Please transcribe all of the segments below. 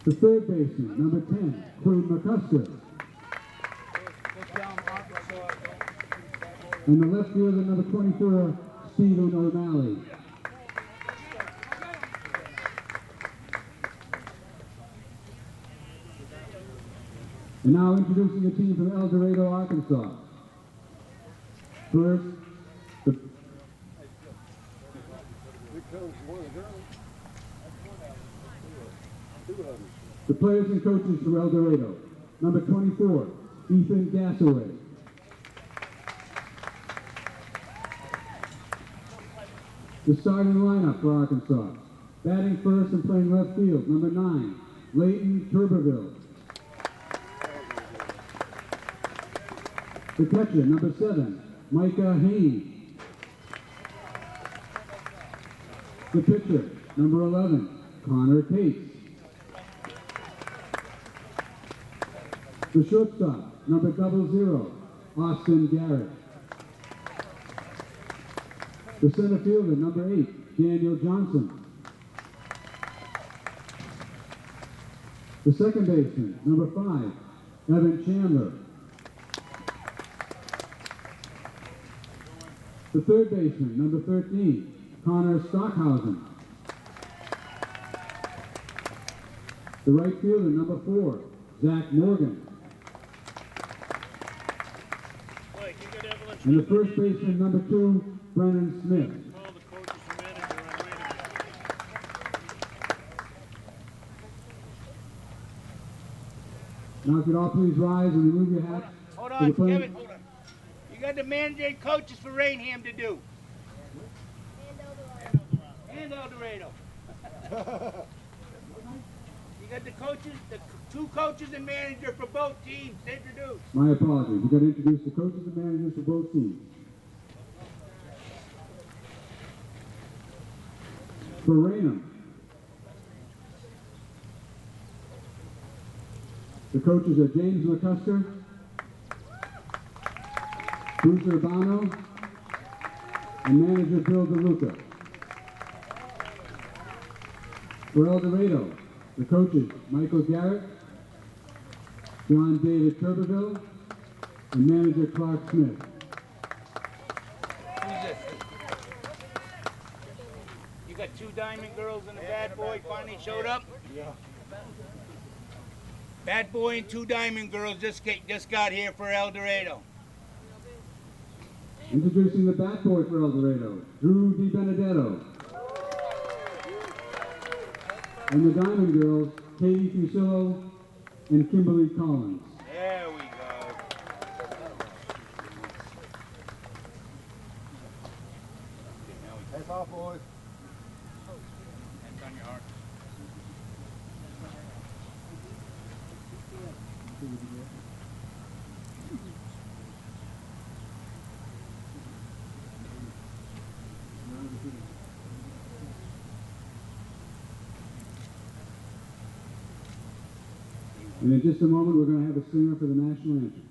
The third baseman, number 10, Quinn McCusker. And the left fielder, number 24, Stephen O'Malley. And now introducing the team from El Dorado, Arkansas. First, the players and coaches for El Dorado. Number 24, Ethan Gassaway. The starting lineup for Arkansas. Batting first and playing left field, number 9, Leighton Tuberville. The catcher, number 7, Micah Haney. The pitcher, number 11, Connor Cates. The shortstop, number 00, Austin Garrett. The center fielder, number 8, Daniel Johnson. The second baseman, number 5, Evan Chandler. The third baseman, number 13, Connor Stockhausen. The right fielder, number 4, Zach Morgan. And the first baseman, number 2, Brennan Smith. Now if you'd all please rise and remove your hats. Hold on, Kevin, hold on. You got the manager and coaches for Raynham to do. And El Dorado. You got the coaches, the 2 coaches and manager for both teams. Introduce. My apologies. We've got to introduce the coaches and managers for both teams. For Raynham, the coaches are James McCusker, Bruce Urbano, and manager Bill DeLuca. For El Dorado, the coaches Michael Garrett, John David Tuberville, and manager Clark Smith. Who's this? You got 2 Diamond Girls and a Bad Boy finally showed up? Yeah. Bad Boy and 2 Diamond Girls just got here for El Dorado. Introducing the Bat Boy for El Dorado, Drew DiBenedetto. And the Diamond Girls, Katie Fusillo and Kimberly Collins. There we go. That's off, boys. Hands on your heart. And in just a moment, we're going to have a singer for the national anthem.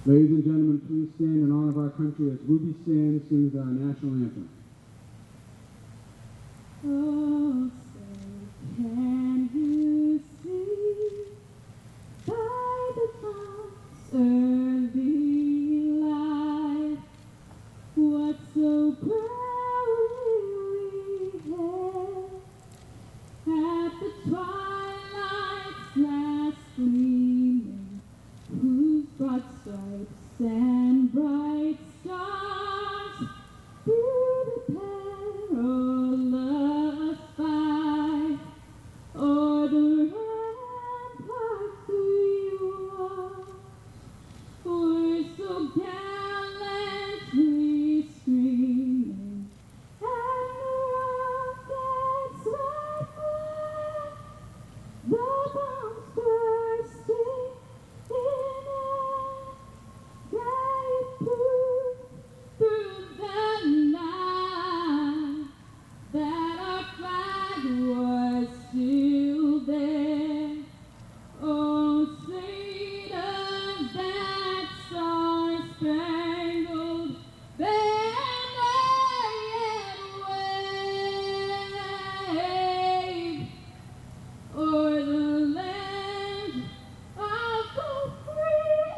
Ladies and gentlemen, please stand in honor of our country as Ruby Sand sings our national anthem. Oh, say can you see by the dawn's early light what so proudly we hailed at the twilight's last gleaming, whose broad stripes and bright stars through the flag was still there. Oh, sing of that star-spangled banner yet wave o'er the land of the free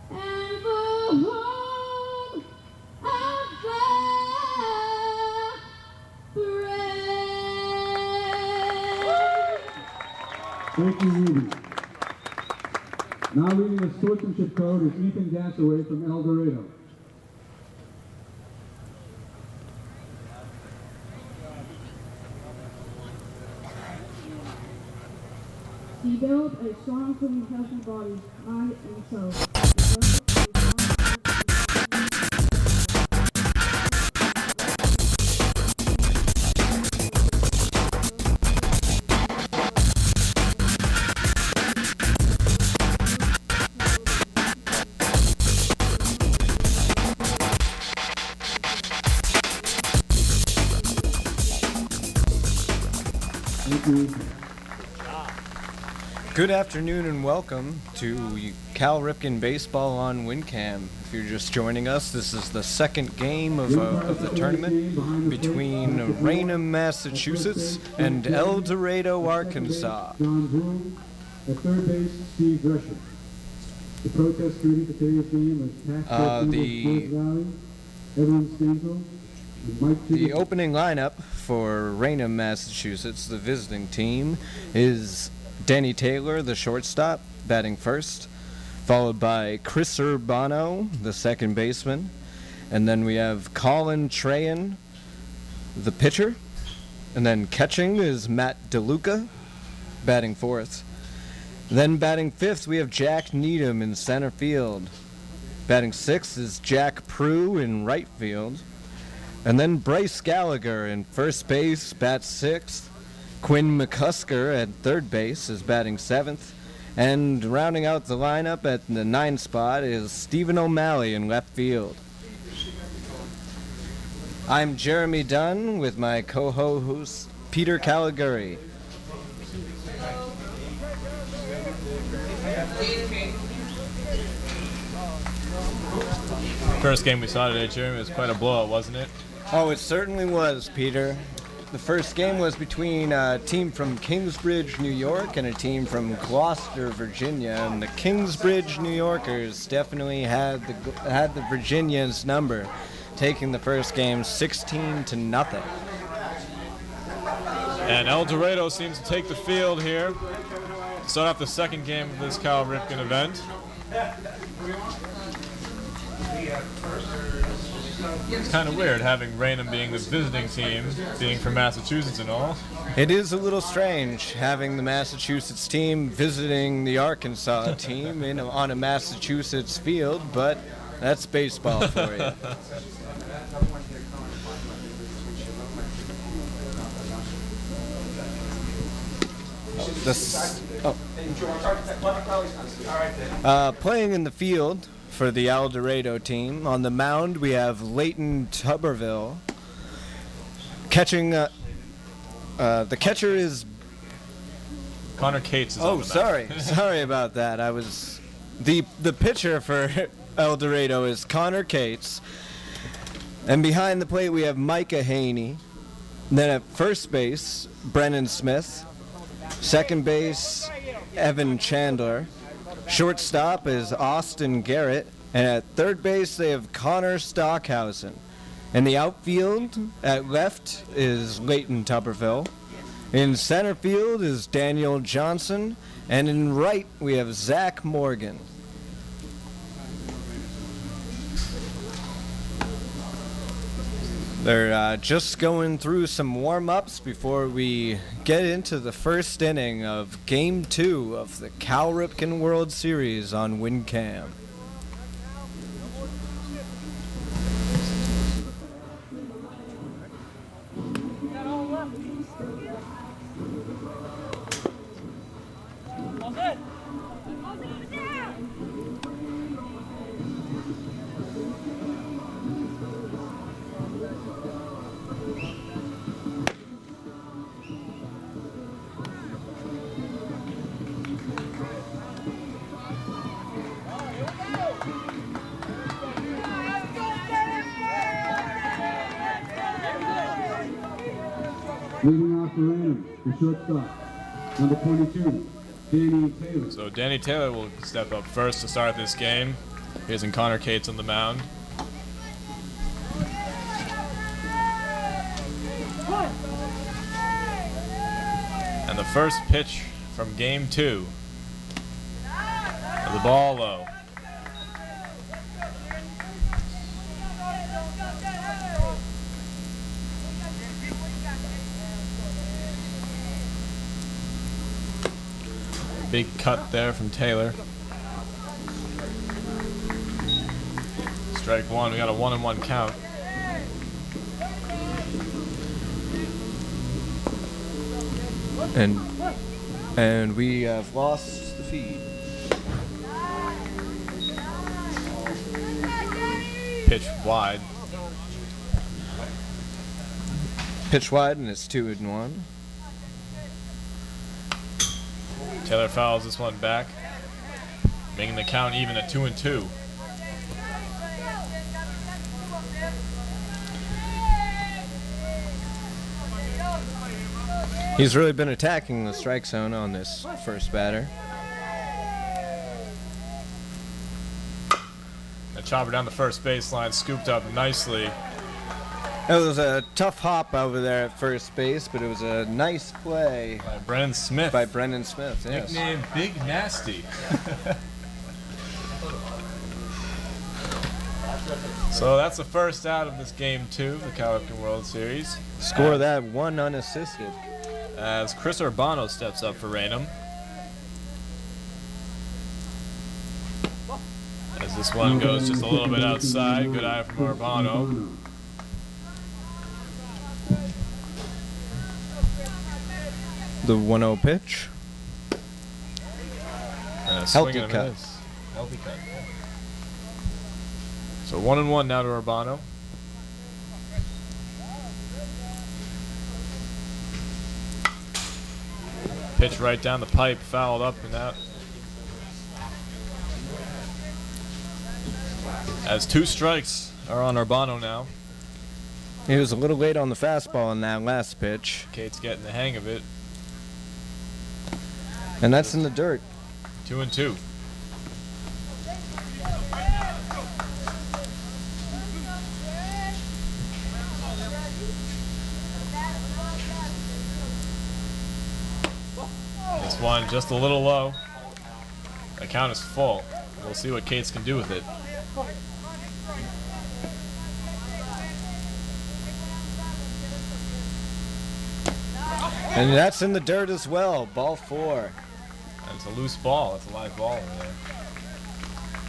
and the home of the brave. Thank you, Ruby. Now reading the sportsmanship code is Ethan Dassaway from El Dorado. Develop a strong, clean, healthy body, mind, and soul. Thank you, Ethan. Good afternoon and welcome to Cal Ripken Baseball on WinCam. If you're just joining us, this is the second game of the tournament between Raynham, Massachusetts and El Dorado, Arkansas. John Broom. At third base, Steve Drescher. The protest committee for today's game was Tax the- Valley, Evan Stankel, and Mike The Chicken. opening lineup for Raynham, Massachusetts, the visiting team, is Danny Taylor, the shortstop, batting first, followed by Chris Urbano, the second baseman, and then we have Colin Trahan, the pitcher, and then catching is Matt DeLuca, batting fourth. Then batting fifth, we have Jack Needham in center field. Batting sixth is Jack Prue in right field. And then Bryce Gallagher in first base, bats sixth. Quinn McCusker at third base is batting seventh. And rounding out the lineup at the ninth spot is Stephen O'Malley in left field. I'm Jeremy Dunn with my co-host Peter Caligari. First game we saw today, Jeremy, was quite a blowout, wasn't it? Oh, it certainly was, Peter. The first game was between a team from Kingsbridge, New York, and a team from Gloucester, Virginia. And the Kingsbridge New Yorkers definitely had the Virginians' number, taking the first game 16-0. And El Dorado seems to take the field here. Start off the second game of this Cal Ripken event. It's kind of weird having Raynham being the visiting team, being from Massachusetts and all. It is a little strange having the Massachusetts team visiting the Arkansas team on a Massachusetts field, but that's baseball for you. Playing in the field for the El Dorado team, on the mound we have Leighton Tuberville. Catching, the catcher is... Connor Cates is on the mound. Sorry about that. The pitcher for El Dorado is Connor Cates. And behind the plate we have Micah Haney. Then at first base, Brennan Smith. Second base, Evan Chandler. Shortstop is Austin Garrett. And at third base, they have Connor Stockhausen. In the outfield, at left is Leighton Tuberville. In center field is Daniel Johnson. And in right, we have Zach Morgan. They're just going through some warm-ups before we get into the first inning of Game 2 of the Cal Ripken World Series on WinCam. Leading off for Raynham, the shortstop, number 22, Danny Taylor. So Danny Taylor will step up first to start this game. Here's Connor Cates on the mound. And the first pitch from game 2. The ball low. Big cut there from Taylor. Strike one. We got a 1-1 count. And we have lost the feed. Pitch wide. Pitch wide, and it's 2-1. Taylor fouls this one back, making the count even at 2-2. He's really been attacking the strike zone on this first batter. A chopper down the first baseline, scooped up nicely. It was a tough hop over there at first base, but it was a nice play By Brennan Smith. by Brendan Smith. Yes. Nicknamed Big Nasty. So that's the first out of this game 2, the Cal Ripken World Series. Score that one unassisted. As Chris Urbano steps up for Raynham. As this one goes just a little bit outside. Good eye from Urbano. The 1-0 pitch. And a Healthy swing and a cut. miss. Healthy cut. So 1-1 now to Urbano. Pitch right down the pipe, fouled up and out. As 2 strikes are on Urbano now. He was a little late on the fastball in that last pitch. Kate's getting the hang of it. And that's in the dirt. 2-2. This one just a little low. The count is full. We'll see what Kate's can do with it. And that's in the dirt as well. Ball 4. And it's a loose ball. It's a live ball over there.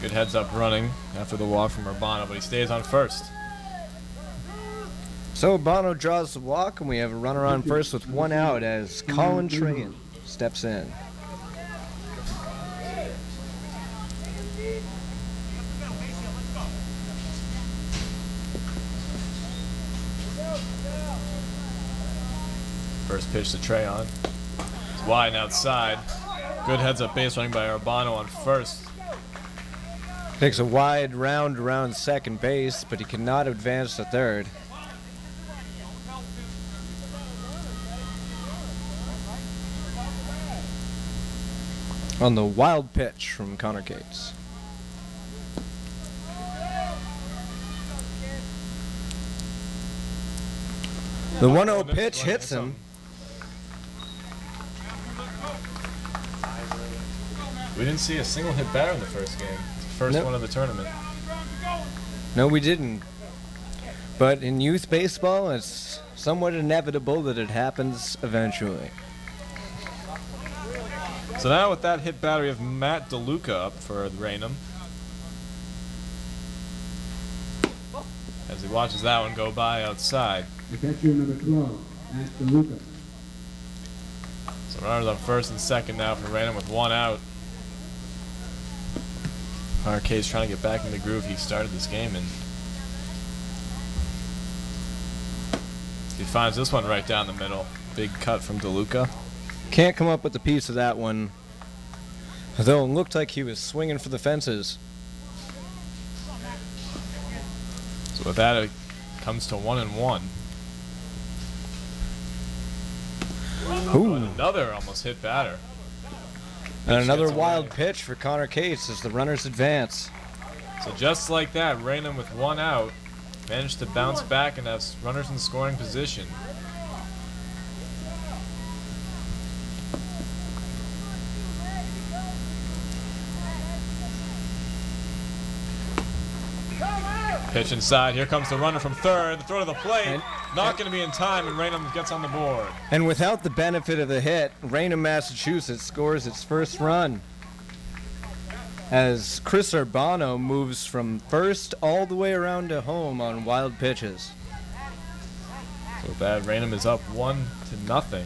Good heads up running after the walk from Urbano, but he stays on first. So Urbano draws the walk, and we have a runner on first with 1 out as Colin Trahan steps in. First pitch to Trahan. It's wide and outside. Good heads up base running by Urbano on first. Takes a wide round around second base, but he cannot advance to third. On the wild pitch from Connor Cates. The 1-0 pitch hits him. We didn't see a single hit batter in the first game. It's the first Nope. one of the tournament. No, we didn't. But in youth baseball, it's somewhat inevitable that it happens eventually. So now with that hit batter, we have Matt DeLuca up for Raynham. As he watches that one go by outside. The catcher, number 12, Matt DeLuca. So runners on first and second now for Raynham with 1 out. Arcade's trying to get back in the groove he started this game in. He finds this one right down the middle. Big cut from DeLuca. Can't come up with a piece of that one. Though it looked like he was swinging for the fences. So with that, it comes to 1-1. Ooh. Another almost hit batter. And another gets wild away. pitch for Connor Cates as the runners advance. So just like that, Raynham with one out managed to bounce back and have runners in scoring position. Pitch inside. Here comes the runner from third. The throw to the plate. Not going to be in time, and Raynham gets on the board. And without the benefit of the hit, Raynham, Massachusetts scores its first run. As Chris Urbano moves from first all the way around to home on wild pitches. So with that, Raynham is up 1-0.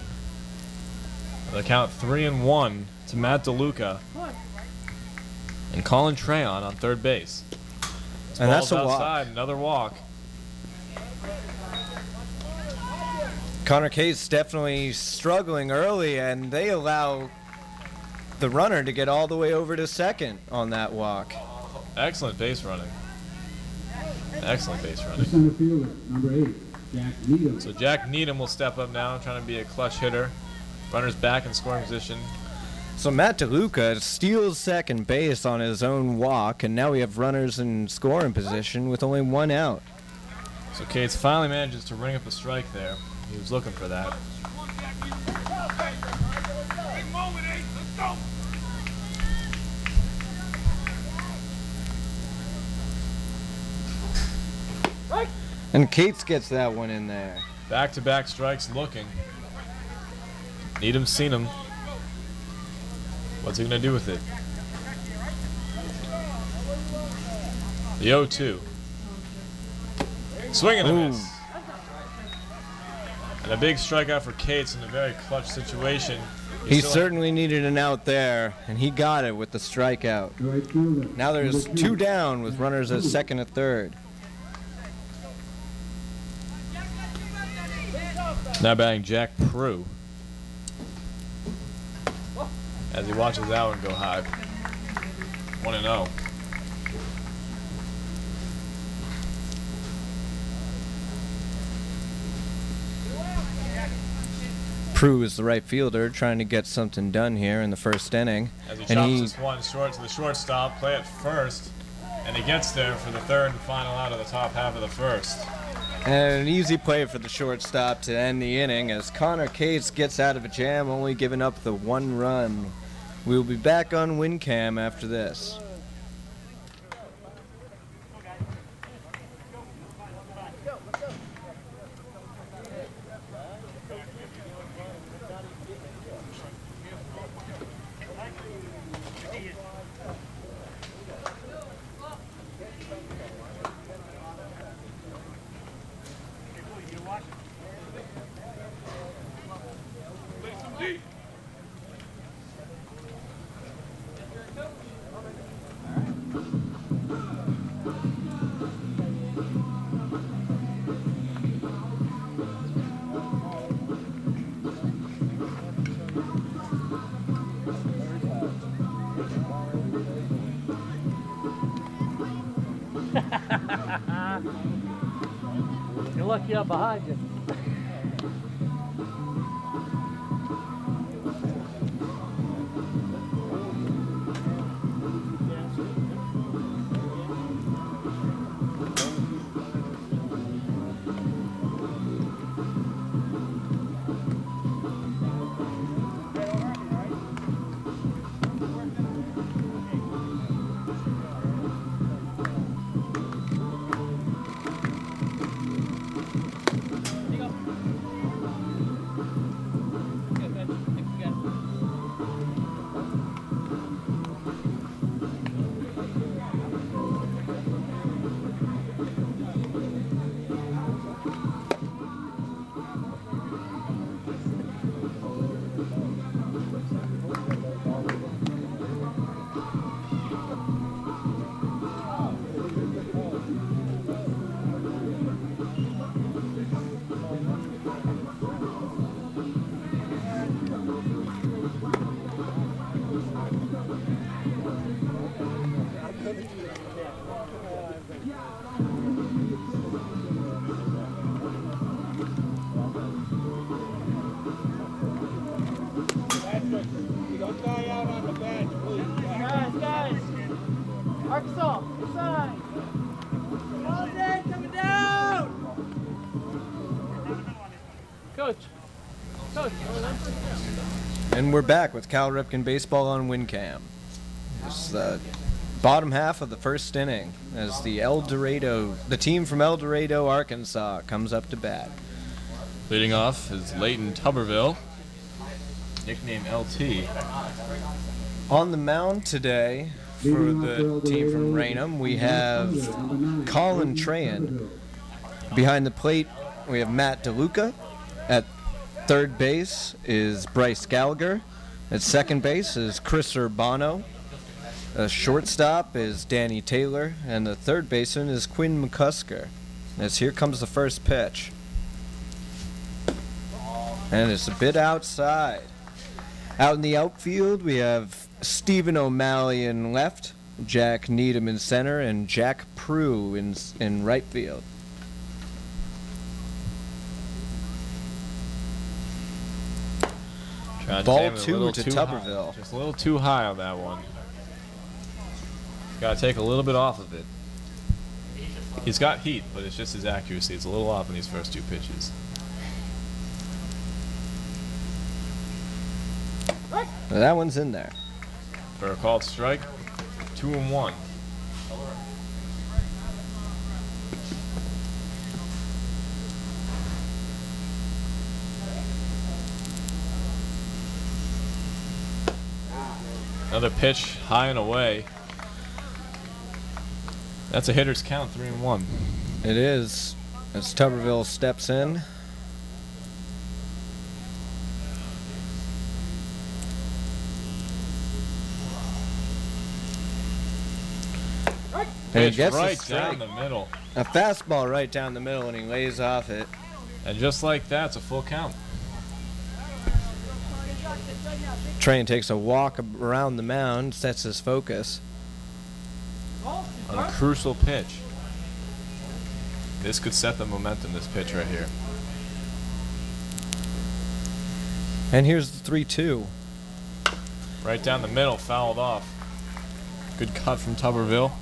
The count 3-1 to Matt DeLuca and Colin Treyon on third base. And that's a walk. Outside, another walk. Connor Cates definitely struggling early, and they allow the runner to get all the way over to second on that walk. Excellent base running. Excellent base The running. center fielder, number 8, Jack Needham. So Jack Needham will step up now, trying to be a clutch hitter. Runner's back in scoring position. So Matt DeLuca steals second base on his own walk, and now we have runners in scoring position with only one out. So Cates finally manages to ring up a strike there. He was looking for that. And Cates gets that one in there. Back-to-back strikes looking. Needham's seen him. What's he going to do with it? The 0-2. Swing and a Ooh. miss. And a big strikeout for Cates in a very clutch situation. He still- certainly needed an out there, and he got it with the strikeout. The right fielder. Now there's number 2 down with runners at second and third. Now batting Jack Prue. As he watches that one go high. 1-0. Prue is the right fielder trying to get something done here in the first inning. As he And chops he this one short to the shortstop, play it first, and he gets there for the third and final out of the top half of the first. And an easy play for the shortstop to end the inning as Connor Cates gets out of a jam, only giving up the 1 run. We'll be back on WinCam after this. You're lucky I'm behind you. Coach. And we're back with Cal Ripken Baseball on WinCam. It's the bottom half of the first inning as the team from El Dorado, Arkansas, comes up to bat. Leading off is Leighton Tuberville, nicknamed LT. On the mound today for the team from Raynham, we have Colin Trahan. Behind the plate, we have Matt DeLuca. At third base is Bryce Gallagher. At second base is Chris Urbano. The shortstop is Danny Taylor. And the third baseman is Quinn McCusker. As here comes the first pitch. And it's a bit outside. Out in the outfield, we have Stephen O'Malley in left, Jack Needham in center, and Jack Prue in right field. Ball 2 to Tuberville. Just a little too high on that one. Got to take a little bit off of it. He's got heat, but it's just his accuracy. It's a little off in these first two pitches. That one's in there. For a called strike, 2-1. Another pitch, high and away. That's a hitter's count, 3-1. It is. As Tuberville steps in. And he Pitch gets right a strike. down the middle. A fastball right down the middle, and he lays off it. And just like that, it's a full count. Train takes a walk around the mound, sets his focus. On a crucial pitch. This could set the momentum, this pitch right here. And here's the 3-2. Right down the middle, fouled off. Good cut from Tuberville.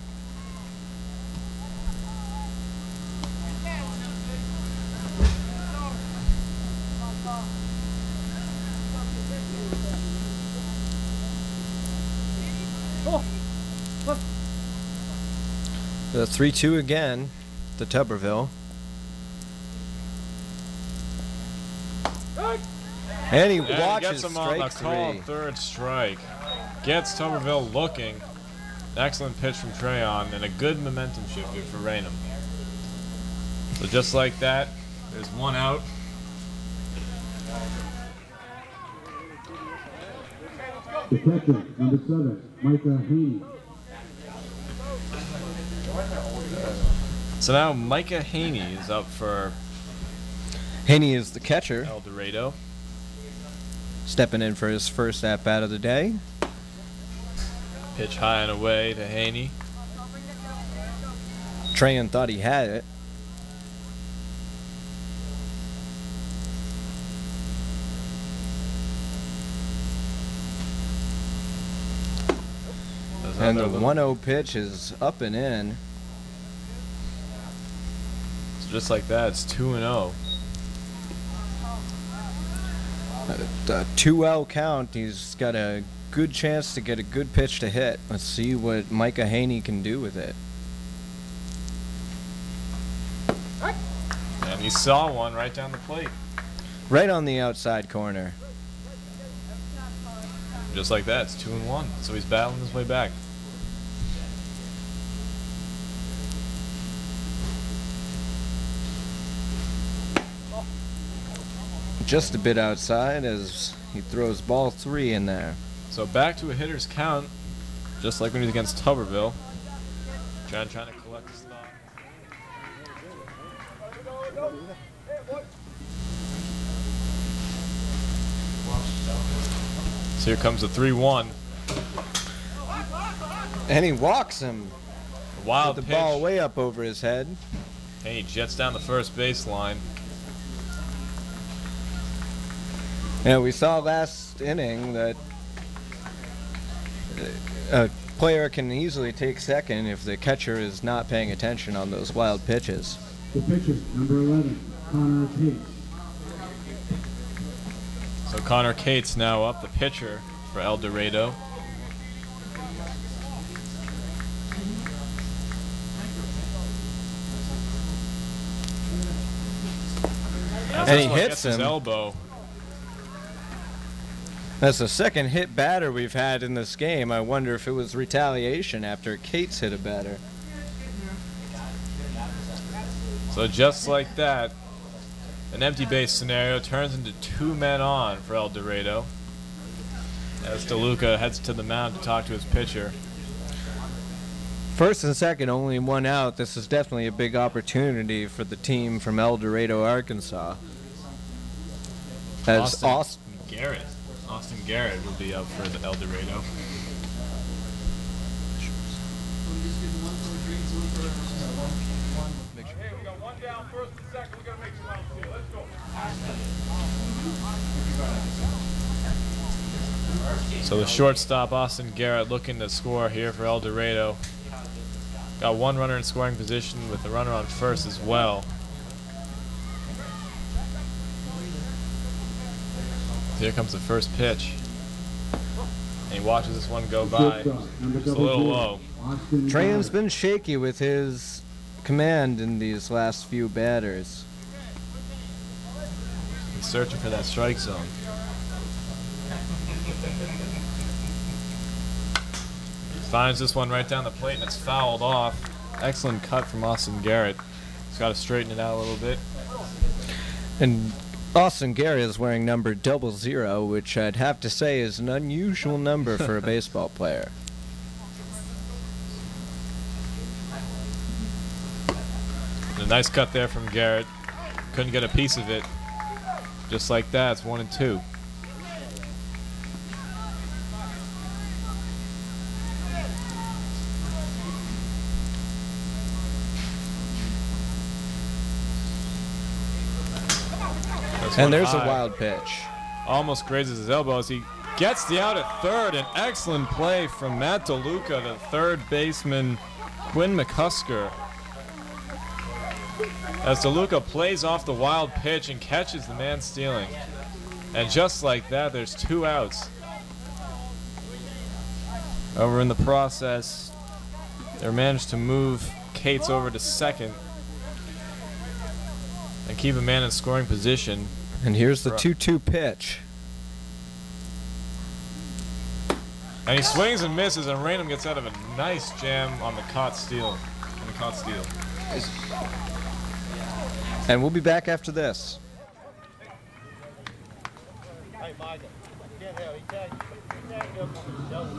The 3-2 again to Tuberville. And he watches gets him on the strike call, 3. third strike. Gets Tuberville looking. Excellent pitch from Trahan and a good momentum shifter for Raynham. So just like that, there's one out. The catcher, number 7, Micah Haney. So now Micah Haney is up for Haney is the catcher, El Dorado. stepping in for his first at-bat of the day. Pitch high and away to Haney. Trahan thought he had it. And the 1-0 pitch is up and in. So just like that, it's 2-0. The 2-0 count, he's got a good chance to get a good pitch to hit. Let's see what Micah Haney can do with it. And he saw one right down the plate. Right on the outside corner. Just like that, it's 2-1. So he's battling his way back. Just a bit outside as he throws ball 3 in there. So back to a hitter's count, just like when he was against Tuberville. Trying to collect his thought. So here comes the 3-1. And he walks him. Wild With the pitch. ball way up over his head. And he jets down the first baseline. Yeah, we saw last inning that a player can easily take second if the catcher is not paying attention on those wild pitches. The pitcher, number 11, Connor Pace. So Connor Cates now up, the pitcher for El Dorado. And he hits his him. elbow. That's the second hit batter we've had in this game. I wonder if it was retaliation after Cates hit a batter. So just like that, an empty base scenario turns into 2 men on for El Dorado as DeLuca heads to the mound to talk to his pitcher. First and second, only 1 out. This is definitely a big opportunity for the team from El Dorado, Arkansas. As Austin Garrett will be up for the El Dorado. Hey, we got 1 down, first and second. We gotta make some outs here. Let's go. So the shortstop, Austin Garrett, looking to score here for El Dorado. Got 1 runner in scoring position with the runner on first as well. Here comes the first pitch. And he watches this one go by. Just a little low. Trainham's been shaky with his command in these last few batters. He's searching for that strike zone. Finds this one right down the plate and it's fouled off. Excellent cut from Austin Garrett. He's got to straighten it out a little bit. And Austin Garrett is wearing number 00, which I'd have to say is an unusual number for a baseball player. And a nice cut there from Garrett. Couldn't get a piece of it. Just like that, it's 1 and 2. And there's a wild pitch. Almost grazes his elbow as he gets the out at third. An excellent play from Matt DeLuca, the third baseman, Quinn McCusker. As DeLuca plays off the wild pitch and catches the man stealing. And just like that, there's 2 outs. Over in the process, they managed to move Cates over to second and keep a man in scoring position. And here's the 2-2 pitch. And he swings and misses, and Raynham gets out of a nice jam on the caught steal. And we'll be back after this. Hey, Michael, I can't help. He tagged up on the shoulder.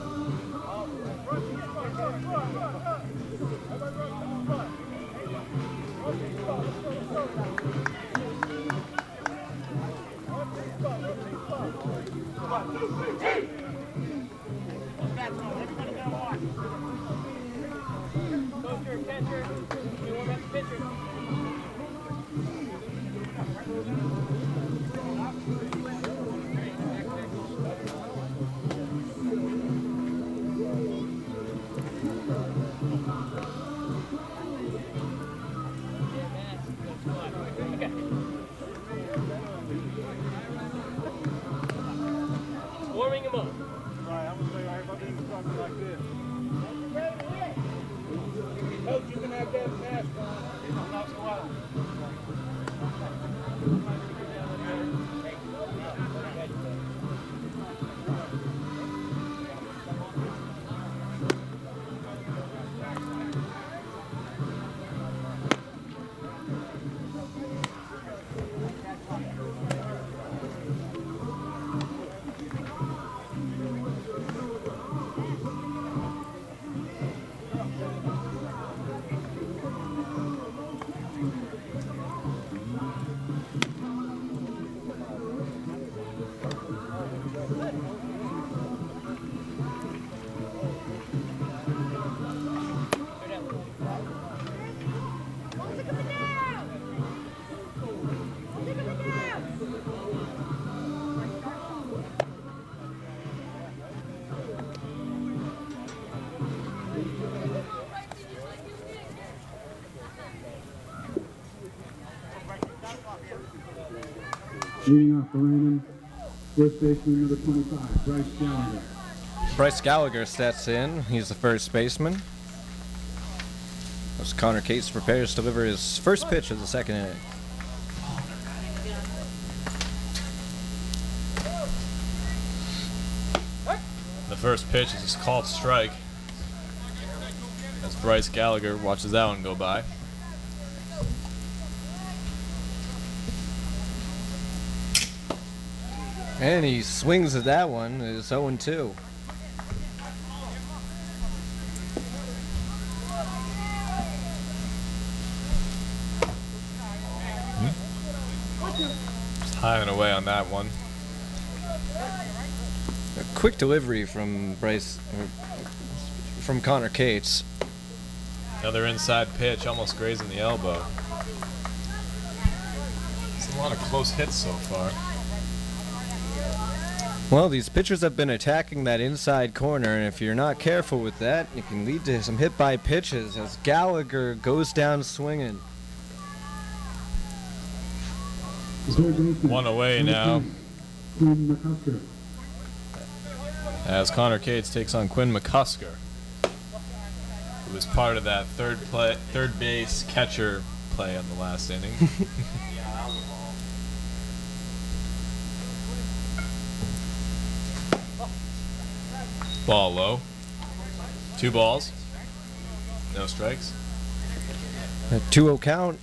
Everybody got to watch. Coacher, catcher, you want that pitcher? Warming him up. Right, I'm gonna say I about to do something like this. Coach, you're going to have mask on. I'm not so wild. Leading off for Raynham, First baseman number 25, Bryce Gallagher. Bryce Gallagher steps in. He's the first baseman. As Connor Cates prepares to deliver his first pitch of the second inning. The first pitch is a called strike as Bryce Gallagher watches that one go by. And he swings at that one. It's 0-2. Just high and away on that one. A quick delivery from Connor Cates. Another inside pitch, almost grazing the elbow. It's a lot of close hits so far. Well, these pitchers have been attacking that inside corner, and if you're not careful with that, it can lead to some hit by pitches as Gallagher goes down swinging. One away now Quinn McCusker. as Connor Cates takes on Quinn McCusker, who was part of that third base catcher play on the last inning. Ball low. 2 balls. No strikes. A 2-0 count.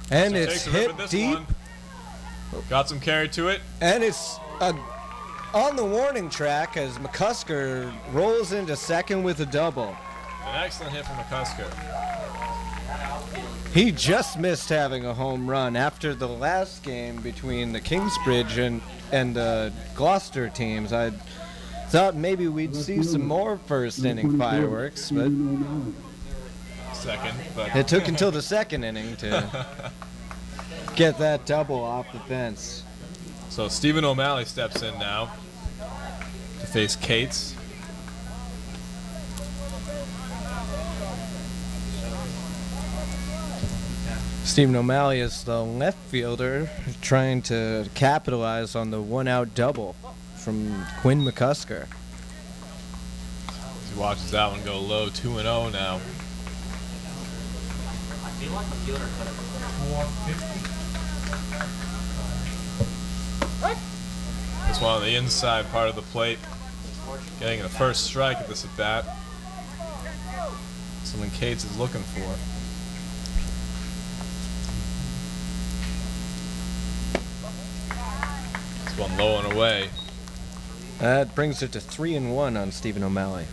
And it's Takes a rip hit at this deep. one. Got some carry to it. And it's on the warning track as McCusker rolls into second with a double. An excellent hit from McCusker. He just missed having a home run after the last game between the Kingsbridge and the Gloucester teams. I thought maybe we'd see some more first inning fireworks, but Second, but it took until the second inning to get that double off the fence. so Stephen O'Malley steps in now to face Cates. Stephen O'Malley is the left fielder trying to capitalize on the one-out double from Quinn McCusker. He watches that one go low, 2-0 now. This one on the inside part of the plate, getting the first strike at this at bat. Something Cates is looking for. This one low and away. That brings it to 3-1 on Stephen O'Malley.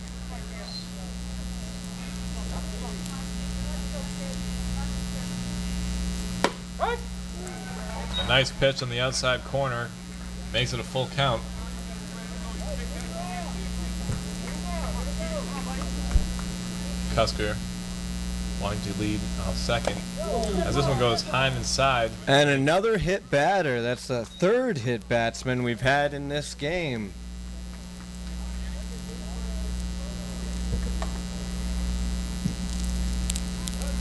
A nice pitch on the outside corner. Makes it a full count. Cusker wanting to lead off second. As this one goes high and inside. And another hit batter. That's the third hit batsman we've had in this game.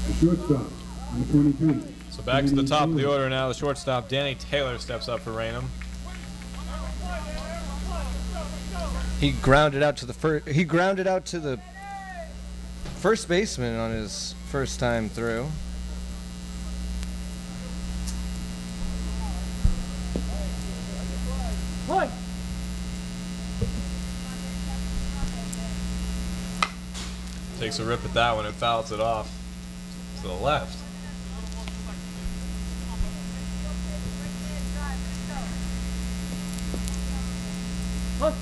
The shortstop, number 23. So back to the top of the order now. The shortstop, Danny Taylor, steps up for Raynham. He grounded out to the first baseman on his first time through. What? Takes a rip at that one and fouls it off to the left. What?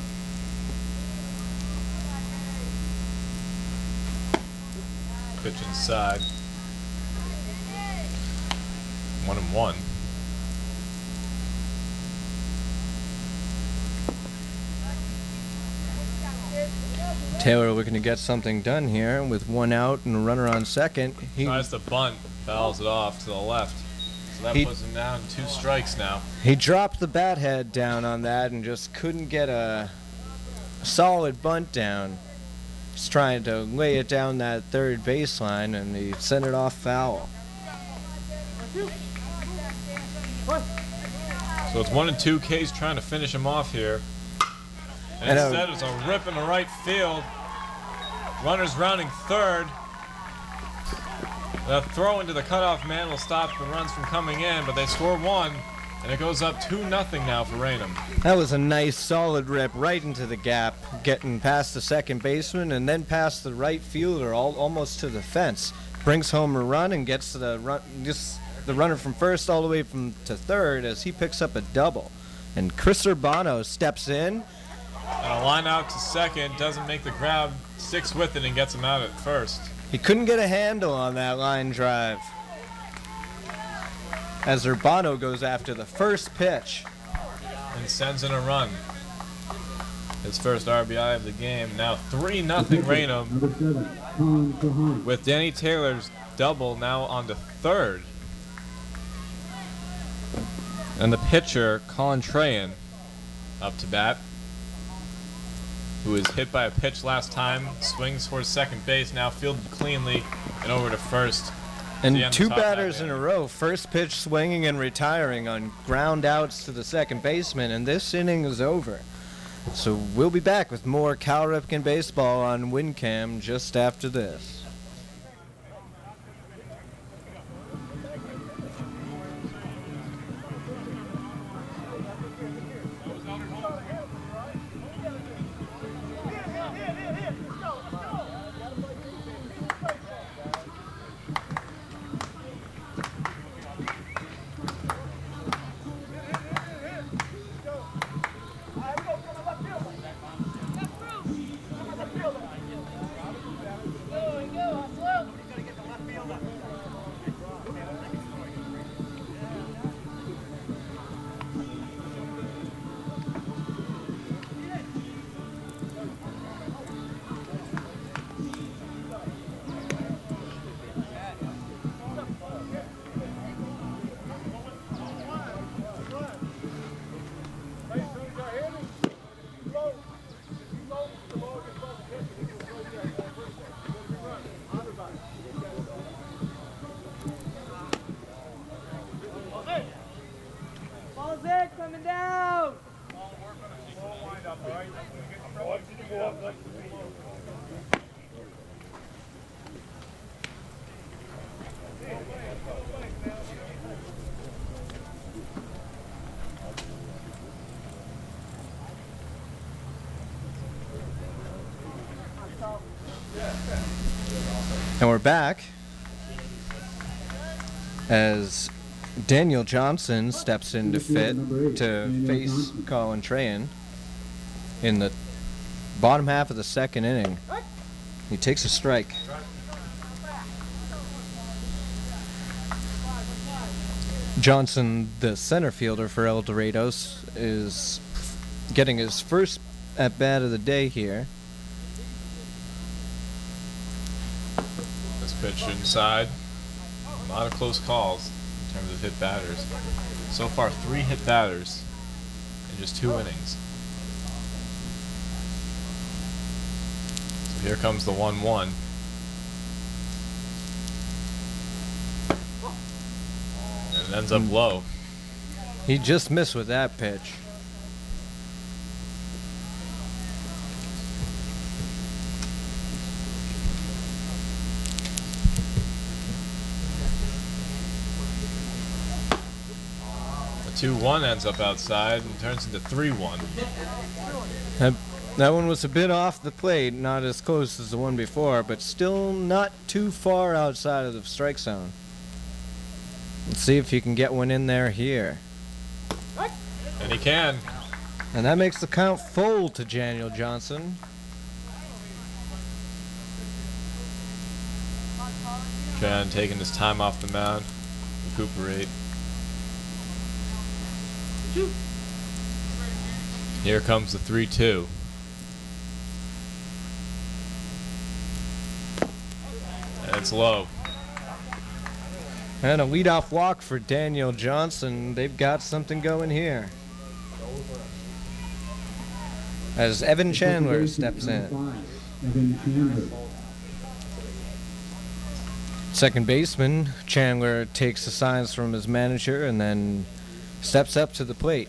Pitch inside. 1-1. Taylor looking to get something done here with one out and a runner on second. He Tries to bunt, fouls it off to the left. So that puts him down 2 strikes now. dropped the bat head down on that and just couldn't get a solid bunt down. He's trying to lay it down that third baseline and he sent it off foul. What? So it's 1 and 2. K's trying to finish him off here. And instead, it's a rip in the right field. Runners rounding third. The throw into the cutoff man will stop the runs from coming in, but they score 1, and it goes up 2-0 now for Raynham. That was a nice, solid rip right into the gap, getting past the second baseman and then past the right fielder, almost to the fence. Brings home a run and gets the runner from first all the way to third as he picks up a double. And Chris Urbano steps in. And a line out to second, doesn't make the grab, sticks with it and gets him out at first. He couldn't get a handle on that line drive as Urbano goes after the first pitch. And sends in a run. His first RBI of the game. Now 3-0 Raynham. Number 7, Colin Trahan. With Danny Taylor's double now on to third. And the pitcher, Colin Trahan, up to bat. Who was hit by a pitch last time, swings towards second base, now fielded cleanly and over to first. And 2 batters in a row, first pitch swinging and retiring on ground outs to the second baseman, and this inning is over. So we'll be back with more Cal Ripken baseball on WinCam just after this. Coming down! And we're back as Daniel Johnson steps in to face Colin Trahan in the bottom half of the second inning. He takes a strike. Johnson, the center fielder for El Dorados, is getting his first at-bat of the day here. This pitch inside. A lot of close calls in terms of hit batters. So far, 3 hit batters in just 2 innings. So here comes the 1-1. And it ends up low. He just missed with that pitch. The 2-1 ends up outside and turns into 3-1. That one was a bit off the plate, not as close as the one before, but still not too far outside of the strike zone. Let's see if he can get one in there here. And he can. And that makes the count full to Daniel Johnson. Jan taking his time off the mound, recuperate. Here comes the 3-2. And it's low. And a leadoff walk for Daniel Johnson. They've got something going here. As Evan Chandler steps in. Evan Chandler. Second baseman, Chandler takes the signs from his manager and then steps up to the plate.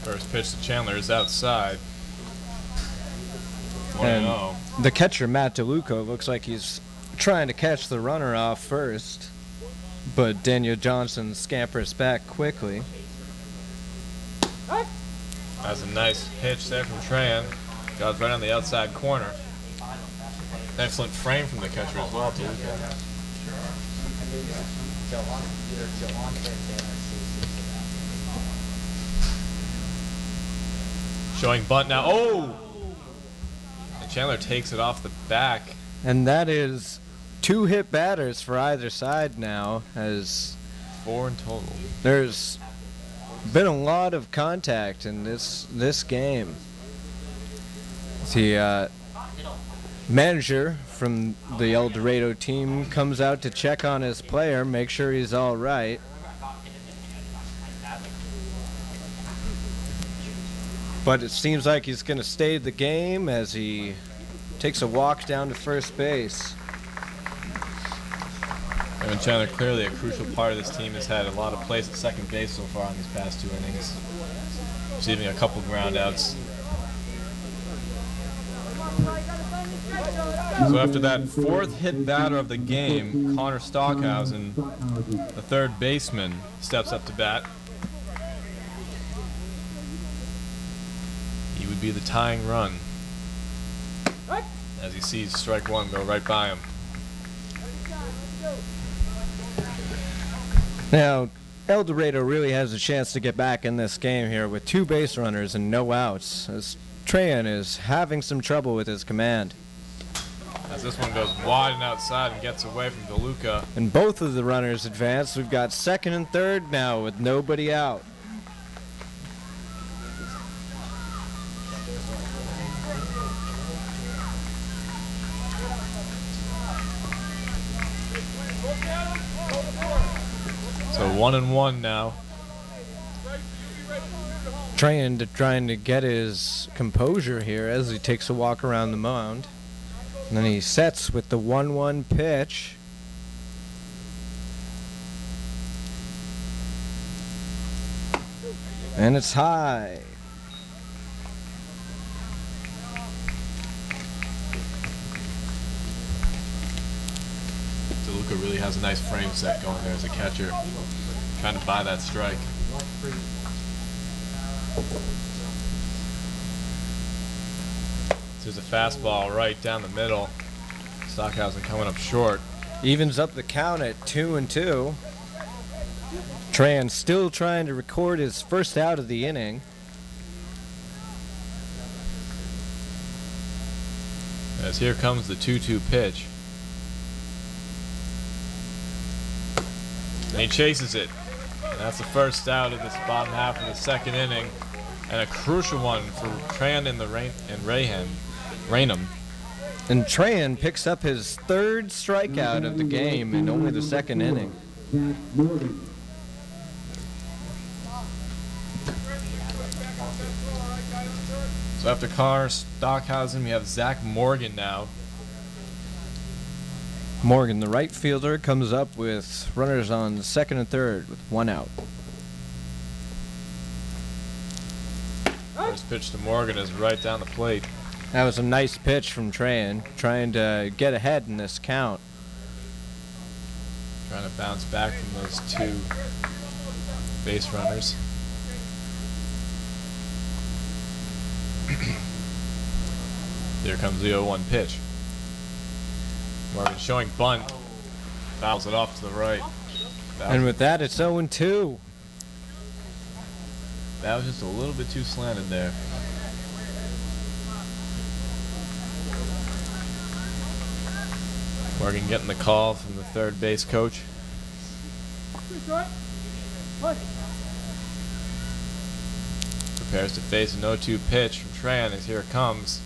First pitch to Chandler is outside. 1-0. And the catcher, Matt DeLuca, looks like he's trying to catch the runner off first, but Daniel Johnson scampers back quickly. That's a nice pitch there from Tran. Got right on the outside corner. Excellent frame from the catcher as well, DeLuca. Showing bunt now. Oh! And Chandler takes it off the back. And that is 2 hit batters for either side now, as 4 in total. there's been a lot of contact in this game. The manager from the El Dorado team comes out to check on his player, make sure he's all right. But it seems like he's going to stay the game as he takes a walk down to first base. Evan Chandler, clearly a crucial part of this team, has had a lot of plays at second base so far in these past 2 innings, receiving a couple ground outs. So after that 4th hit batter of the game, Connor Stockhausen, the third baseman, steps up to bat. He would be the tying run as he sees strike 1 go right by him. Now, El Dorado really has a chance to get back in this game here with 2 base runners and no outs, as Tran is having some trouble with his command. As this one goes wide and outside and gets away from DeLuca. And both of the runners advance. We've got second and third now with nobody out. So 1-1 now. Trying to get his composure here as he takes a walk around the mound. And then he sets with the 1-1 pitch. And it's high. DeLuca really has a nice frame set going there as a catcher, trying to buy that strike. There's a fastball right down the middle. Stockhausen coming up short. Evens up the count at 2-2. Tran still trying to record his first out of the inning. As here comes the 2-2 pitch. And he chases it. And that's the first out of this bottom half of the second inning. And a crucial one for Tran and Raynham. And Tran picks up his 3rd strikeout of the game in only the second inning. So after Connor Stockhausen, we have Zach Morgan now. Morgan, the right fielder, comes up with runners on second and third with 1 out. First pitch to Morgan is right down the plate. That was a nice pitch from Tran, trying to get ahead in this count. Trying to bounce back from those 2 base runners. Here comes the 0-1 pitch. Morgan showing bunt. Fouls it off to the right. And with that, it's 0-2. That was just a little bit too slanted there. Morgan getting the call from the third base coach. Prepares to face an 0-2 pitch from Tran as here it comes.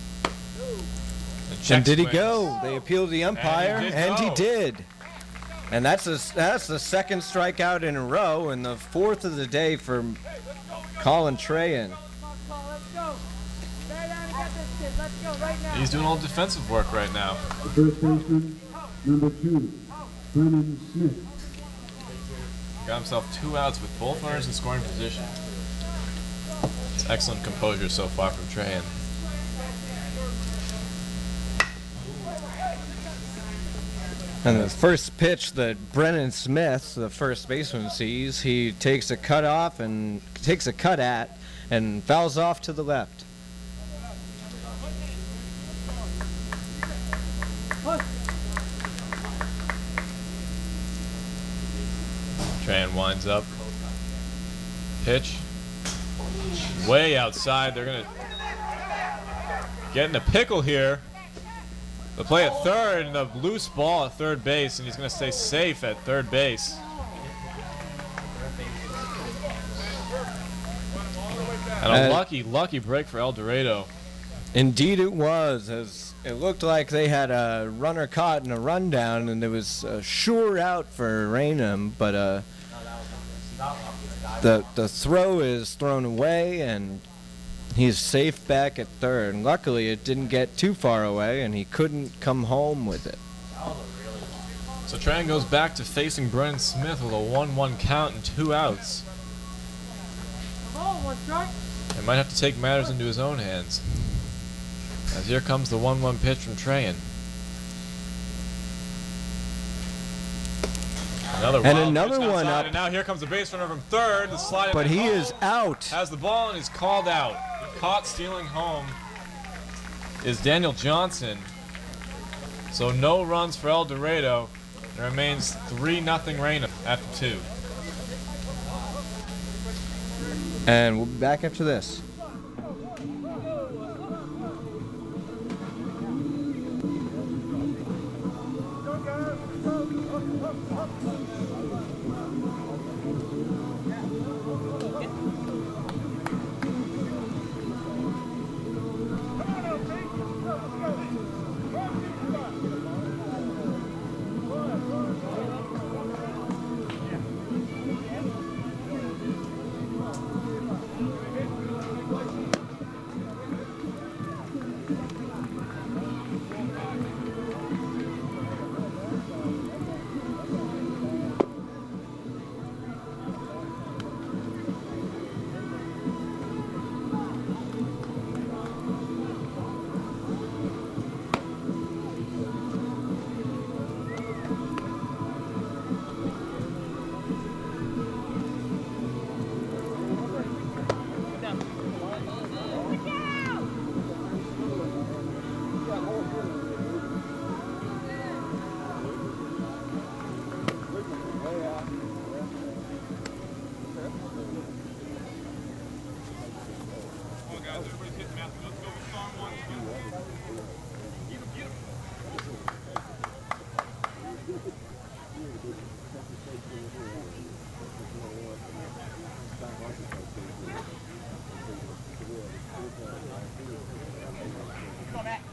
And did he go? They appealed the umpire, and he go. did. And that's the 2nd strikeout in a row, and the 4th of the day for Colin Trahan. Let's go. Bear down and get this kid. Let's go right now. He's doing all defensive work right now. The first baseman, number 2, Brennan Smith. Got himself 2 outs with both runners in scoring position. It's excellent composure so far from Trahan. And the first pitch that Brennan Smith, the first baseman, sees, he takes a cut off and takes a cut at and fouls off to the left. Trahan winds up. Pitch. Way outside. They're going to get in a pickle here. The play at third and the loose ball at third base, and he's going to stay safe at third base. And a lucky break for El Dorado. Indeed it was, as it looked like they had a runner caught in a rundown, and it was a sure out for Raynham, but the throw is thrown away, and he's safe back at third. And luckily, it didn't get too far away, and he couldn't come home with it. So Trahan goes back to facing Brennan Smith with a 1-1 count and 2 outs. Come on, one strike. He might have to take matters into his own hands. As here comes the 1-1 pitch from Trahan. Another one up. And now here comes the base runner from third. The slide. But he is out. Has the ball and is called out. Caught stealing home is Daniel Johnson. So no runs for El Dorado. It remains 3-0 Raynham after 2. And we'll be back after this.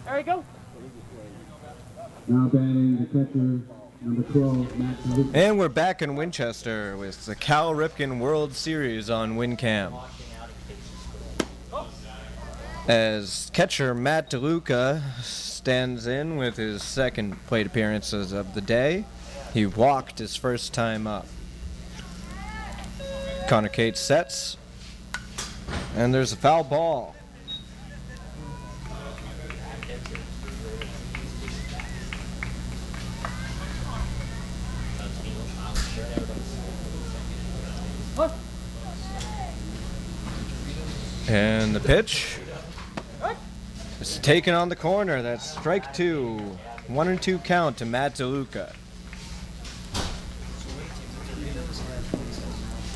There we go. Now batting the catcher, number 12, Matt DeLuca. And we're back in Winchester with the Cal Ripken World Series on WinCam. As catcher Matt DeLuca stands in with his second plate appearances of the day. He walked his first time up. Connor Cates sets. And there's a foul ball. And the pitch is taken on the corner. That's strike 2. 1-2 count to Matt DeLuca.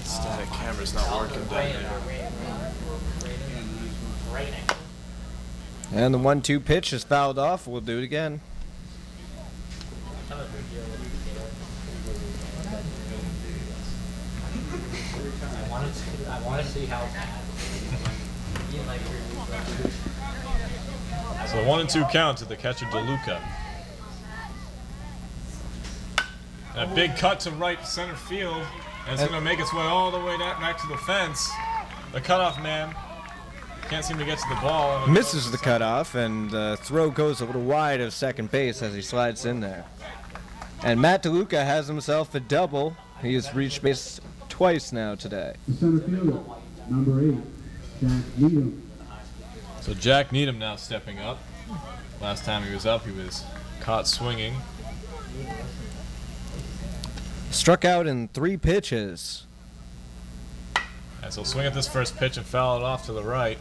Static camera's not working down there. And the 1-2 pitch is fouled off. We'll do it again. I want to see how bad. So 1-2 count to the catcher DeLuca. And a big cut to right center field, and it's going to make its way all the way back to the fence. The cutoff man can't seem to get to the ball. Misses the cutoff, and the throw goes a little wide of second base as he slides in there. And Matt DeLuca has himself a double. He has reached base twice now today. The center fielder, number 8, Jack Needham. So Jack Needham now stepping up. Last time he was up, he was caught swinging. Struck out in 3 pitches. And so swing at this first pitch and foul it off to the right.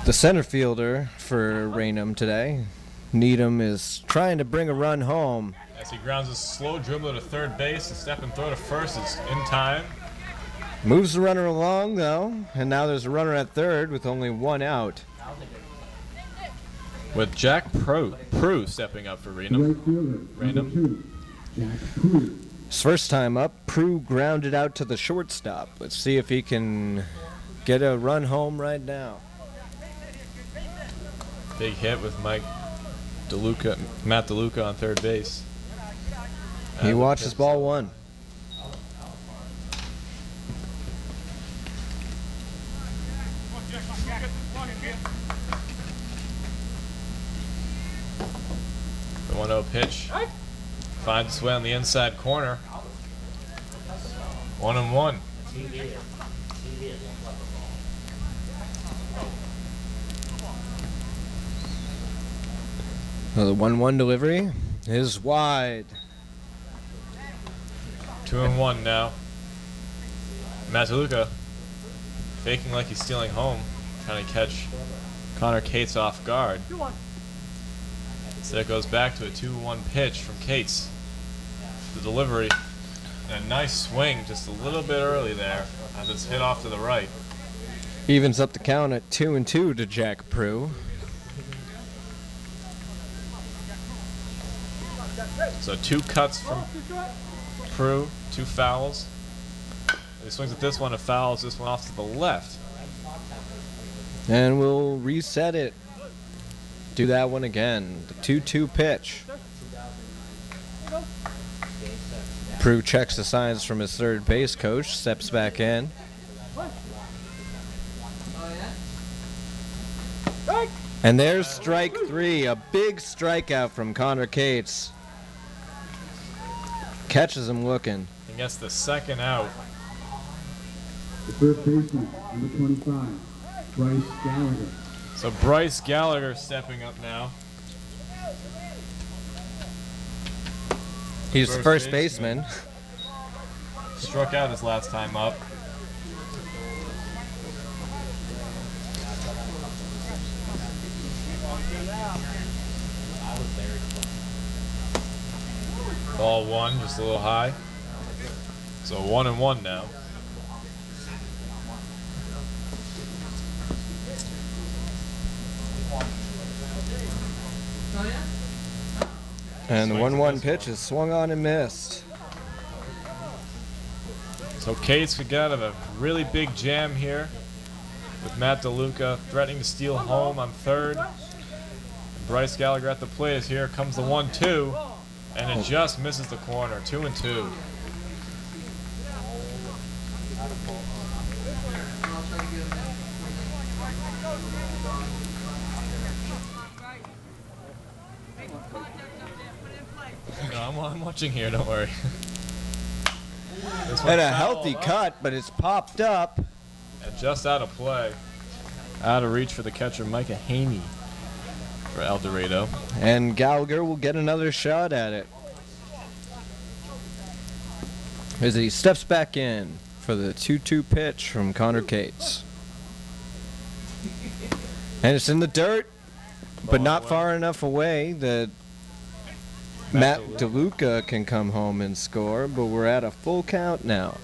The center fielder for Raynham today, Needham, is trying to bring a run home. As he grounds a slow dribbler to third base, a step and throw to first is in time. Moves the runner along, though, and now there's a runner at third with only 1 out. With Jack Prue stepping up for Raynham. Right fielder, number 2, Jack Prue. His first time up, Prue grounded out to the shortstop. Let's see if he can get a run home right now. Big hit with Matt DeLuca on third base. He watches ball 1. The 1-0 pitch finds its way on the inside corner. 1-1. The 1-1 delivery is wide. 2-1 now. Matt DeLuca faking like he's stealing home, trying to catch Connor Cates off guard. So it goes back to a 2-1 pitch from Cates. The delivery, and a nice swing just a little bit early there as it's hit off to the right. Evens up the count at 2-2 to Jack Prue. So 2 cuts from Prue, 2 fouls. He swings at this one and fouls this one off to the left. And we'll reset it. Do that one again. The 2-2 pitch. Prue checks the signs from his third base coach, steps back in. And there's strike 3, a big strikeout from Connor Cates. Catches him looking. And gets the second out. The first baseman, number 25, Bryce Gallagher. So Bryce Gallagher stepping up now. He's the first baseman. Struck out his last time up. Ball 1, just a little high. So 1-1 now. And the 1-1 pitch is swung on and missed. So Cates, we got a really big jam here with Matt DeLuca threatening to steal home on third. Bryce Gallagher at the plate. As here comes the 1-2, and it just misses the corner. 2-2. No, I'm watching here. Don't worry. And a healthy cut, but it's popped up. And just out of play. Out of reach for the catcher, Micah Haney for El Dorado. And Gallagher will get another shot at it as he steps back in for the 2-2 pitch from Connor Cates. And it's in the dirt, but not far enough away that Matt DeLuca can come home and score, but we're at a full count now.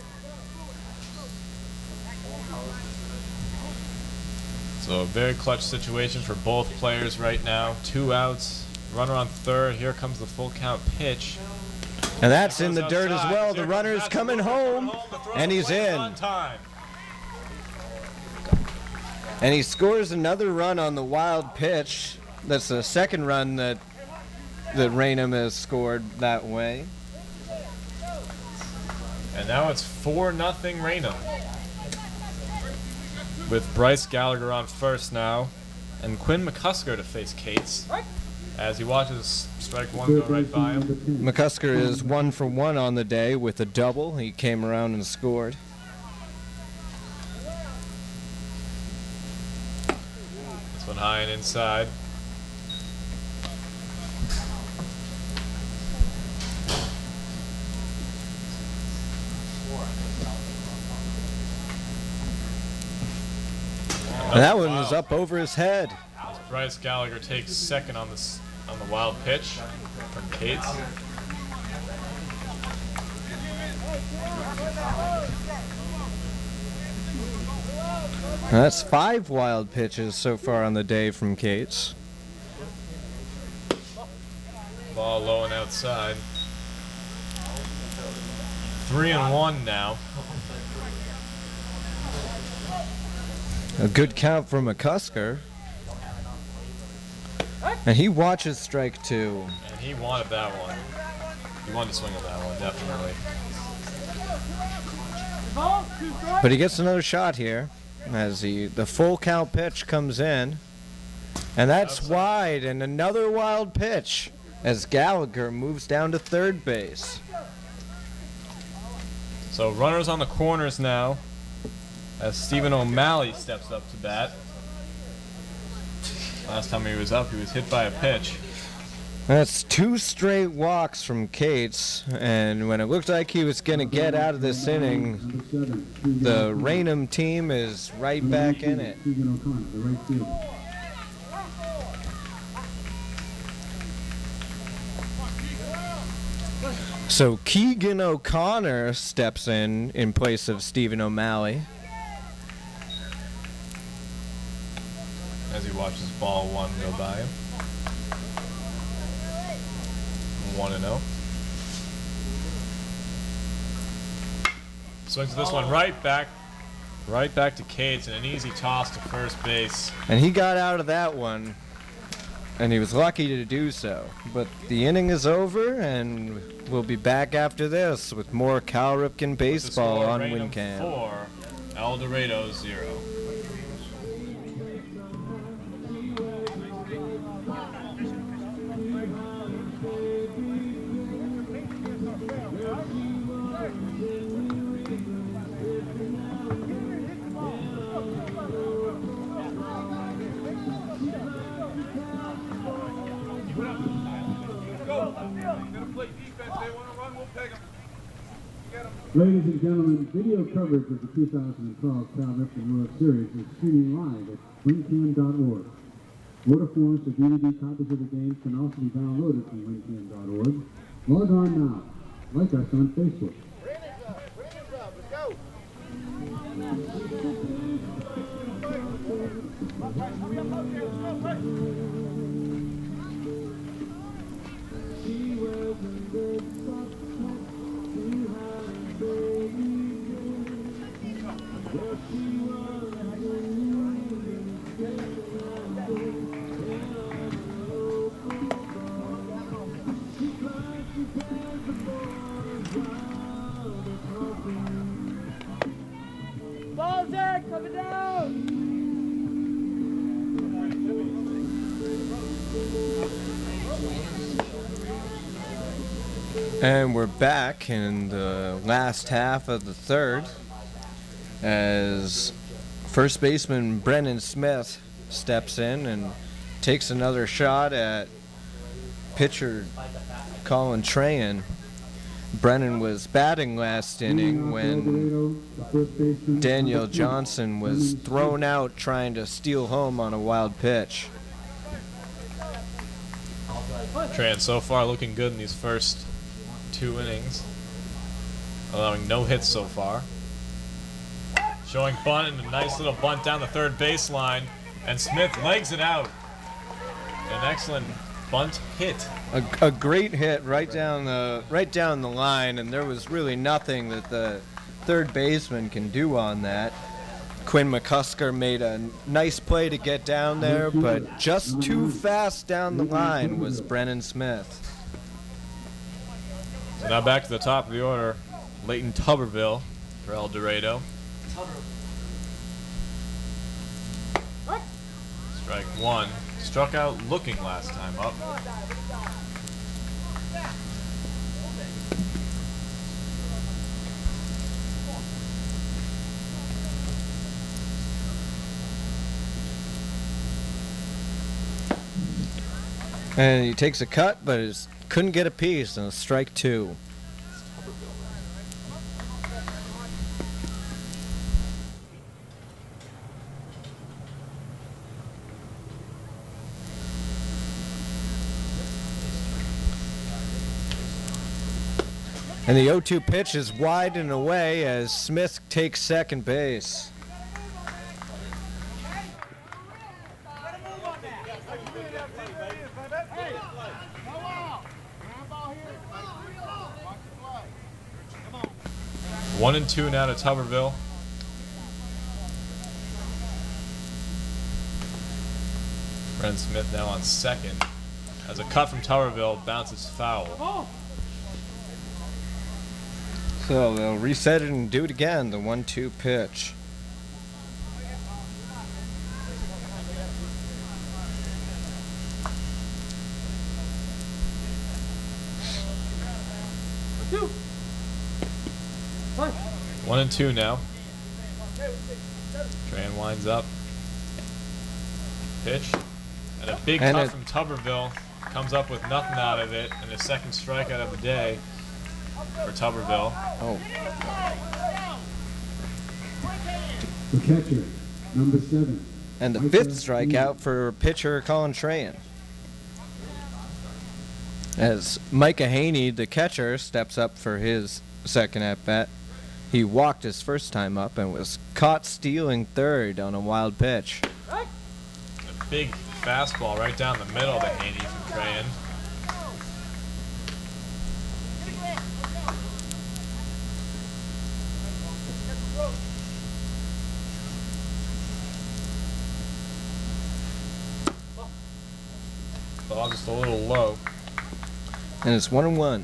So a very clutch situation for both players right now. 2 outs, runner on third. Here comes the full count pitch. And that's in the dirt as well. The runner's coming home, and he's in. And he scores another run on the wild pitch. That's the second run that Raynham has scored that way. And now it's 4-0 Raynham. With Bryce Gallagher on first now, and Quinn McCusker to face Cates as he watches strike one go right by him. McCusker is 1 for 1 on the day with a double. He came around and scored. This one high and inside. And that one was up over his head. As Bryce Gallagher takes second on the wild pitch from Cates. That's 5 wild pitches so far on the day from Cates. Ball low and outside. 3-1 now. A good count from McCusker. And he watches strike 2. And he wanted that one. He wanted to swing on that one, definitely. But he gets another shot here as the full count pitch comes in. And that's wide, and another wild pitch as Gallagher moves down to third base. So runners on the corners now as Stephen O'Malley steps up to bat. Last time he was up, he was hit by a pitch. That's 2 straight walks from Cates, and when it looked like he was going to get out of this inning, the Raynham team is right back in it. So Keegan O'Connor steps in place of Stephen O'Malley. As he watches ball 1 go by him. 1-0. Swings this one right back to Cates, and an easy toss to first base. And he got out of that one, and he was lucky to do so. But the inning is over, and we'll be back after this with more Cal Ripken baseball on Raynham WinCam. 4, El Dorado 0. Ladies and gentlemen, video coverage of the 2012 Cal Ripken World Series is streaming live at wincam.org. Order forms for DVD copies of the games can also be downloaded from wincam.org. Log on now. Like us on Facebook. Let's go. Ball's there, coming down. And we're back in the last half of the third as first baseman Brennan Smith steps in and takes another shot at pitcher Colin Trahan. Brennan was batting last inning when Daniel Johnson was thrown out trying to steal home on a wild pitch. Trahan so far looking good in these first 2 innings, allowing no hits so far. Showing bunt and a nice little bunt down the third baseline, and Smith legs it out. An excellent bunt hit. A great hit right down the line, and there was really nothing that the third baseman can do on that. Quinn McCusker made a nice play to get down there, but just too fast down the line was Brennan Smith. So now back to the top of the order. Leighton Tuberville for El Dorado. Strike one. Struck out looking last time up. And he takes a cut, but couldn't get a piece, and a strike two. And the 0-2 pitch is wide and away as Smith takes second base. One and two now to Tuberville. Brennan Smith now on second. As a cut from Tuberville bounces foul. So they'll reset it and do it again, the 1-2 pitch. One and two now. Tran winds up. Pitch. And a big cut from Tuberville. Comes up with nothing out of it. And a second strikeout of the day for Tuberville. Oh. The catcher, number 7. And the fifth strikeout for pitcher Colin Trahan. As Micah Haney, the catcher, steps up for his second at-bat. He walked his first time up and was caught stealing third on a wild pitch. A big fastball right down the middle to Haney from Trahan. Ball just a little low. And it's 1-1.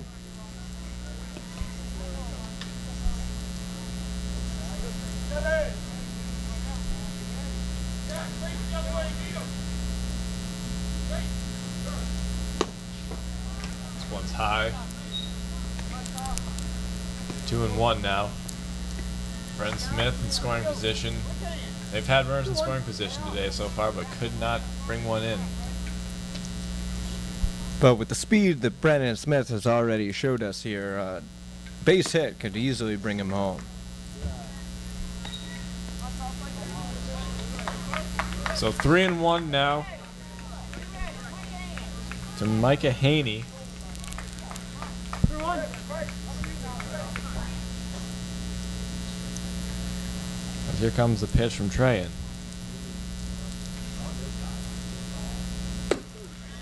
This one's high. 2-1 now. Brennan Smith in scoring position. They've had runners in scoring position today so far, but could not bring one in. But with the speed that Brennan Smith has already showed us here, base hit could easily bring him home. So 3-1 now to Micah Haney. As here comes the pitch from Trahan.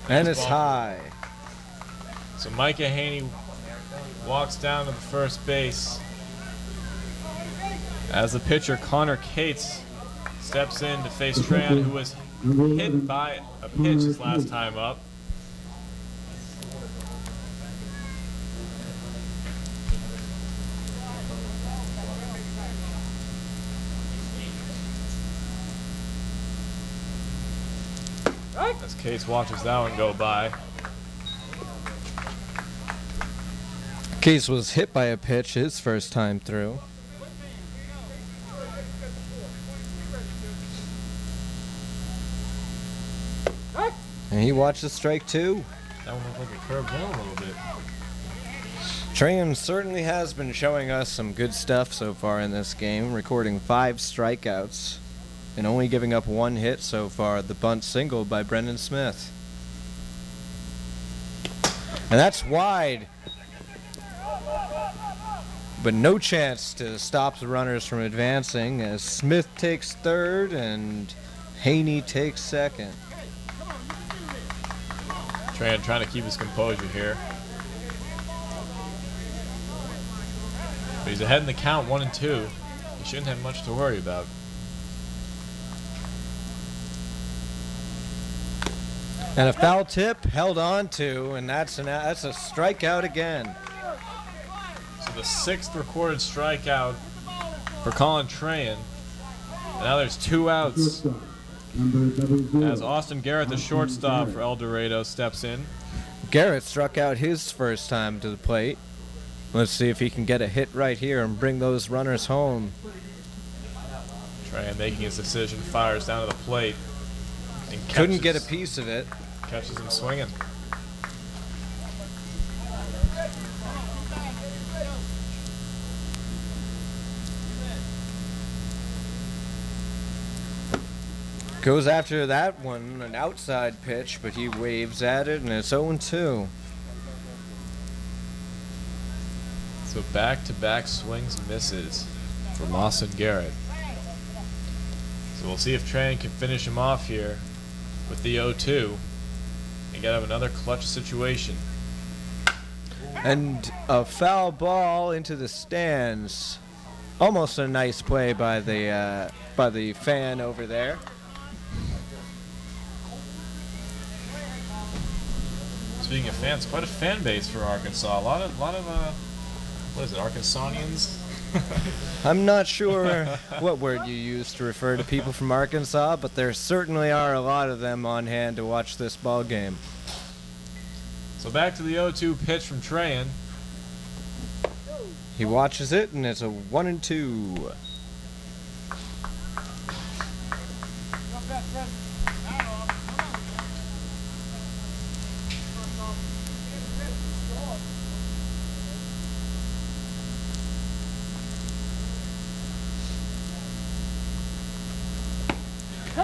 And it's high. So Micah Haney walks down to the first base as the pitcher Connor Cates steps in to face Trahan, who was hit by a pitch his last time up. As Cates watches that one go by. Case was hit by a pitch his first time through. And he watches strike two. That one looked like a curved ball a little bit. Trahan certainly has been showing us some good stuff so far in this game, recording 5 strikeouts and only giving up 1 hit so far, the bunt single by Brennan Smith. And that's wide. But no chance to stop the runners from advancing as Smith takes third and Haney takes second. Trahan trying to keep his composure here. But he's ahead in the count, 1-2. He shouldn't have much to worry about. And a foul tip held on to, and that's a strikeout again. So the 6th recorded strikeout for Colin Trahan. And now there's 2 outs Shortstop, number 00. as Austin Garrett, the shortstop for El Dorado, steps in. Garrett struck out his first time to the plate. Let's see if he can get a hit right here and bring those runners home. Trahan making his decision, fires down to the plate. And Couldn't get a piece of it. Catches him swinging. Goes after that one, an outside pitch, but he waves at it, and it's 0-2. So back-to-back swings and misses for Austin Garrett. So we'll see if Trahan can finish him off here with the 0-2 and get him another clutch situation. And a foul ball into the stands. Almost a nice play by the fan over there. Speaking of fans, quite a fan base for Arkansas. A lot of what is it, Arkansanians? I'm not sure what word you use to refer to people from Arkansas, but there certainly are a lot of them on hand to watch this ball game. So back to the 0-2 pitch from Trahan. He watches it, and it's a 1-2.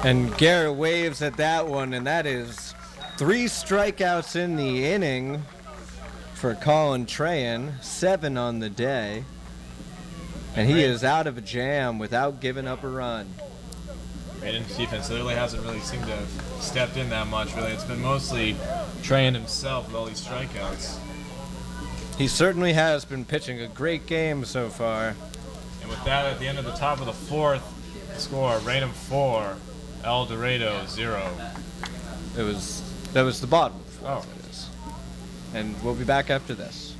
And Garrett waves at that one, and that is 3 strikeouts in the inning for Colin Trahan, 7 on the day. And he is out of a jam without giving up a run. Raynham's defense really hasn't really seemed to have stepped in that much, really. It's been mostly Trahan himself with all these strikeouts. He certainly has been pitching a great game so far. And with that, at the end of the top of the 4th, score, Raynham 4, El Dorado 0. That was the bottom. Oh. And we'll be back after this.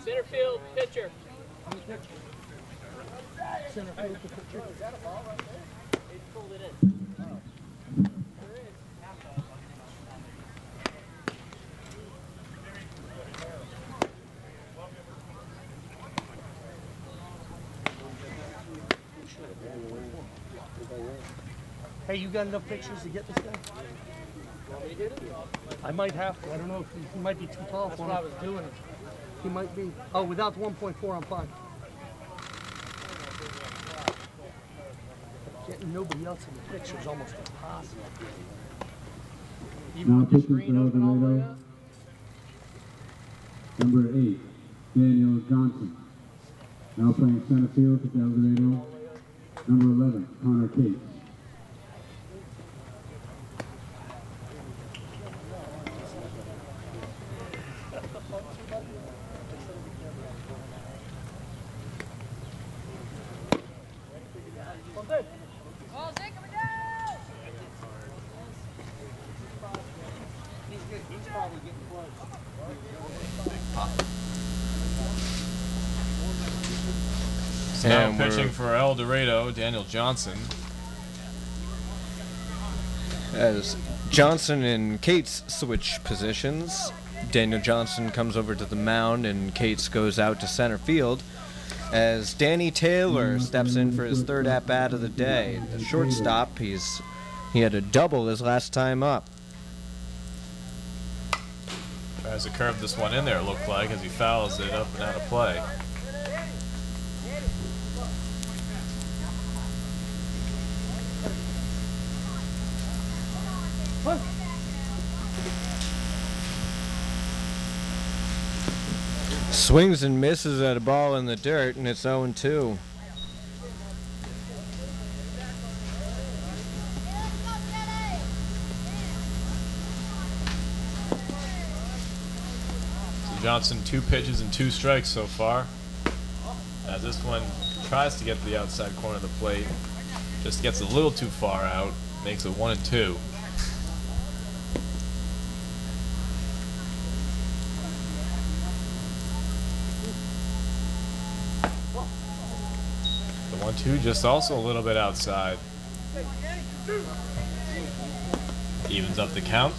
Center field pitcher. Center field pitcher. They pulled it in. Hey, you got enough pictures to get this guy? I might have to. I don't know if he might be too tall for him. That's what I was doing. He might be. Oh, without the 1.4, I'm fine. Getting nobody else in the picture is almost impossible. Now pitching for El Dorado, number 8, Daniel Johnson. Now playing center field for El Dorado, number 11, Connor Cates. So now pitching for El Dorado, Daniel Johnson. As Johnson and Cates switch positions, Daniel Johnson comes over to the mound and Cates goes out to center field as Danny Taylor steps in for his 3rd at-bat of the day. The shortstop, he had a double his last time up. Tries to curve this one in there, it looked like, as he fouls it up and out of play. Swings and misses at a ball in the dirt, and it's 0-2. Johnson 2 pitches and 2 strikes so far. As this one tries to get to the outside corner of the plate, just gets a little too far out, makes it 1-2. The 1-2 just also a little bit outside. Evens up the count.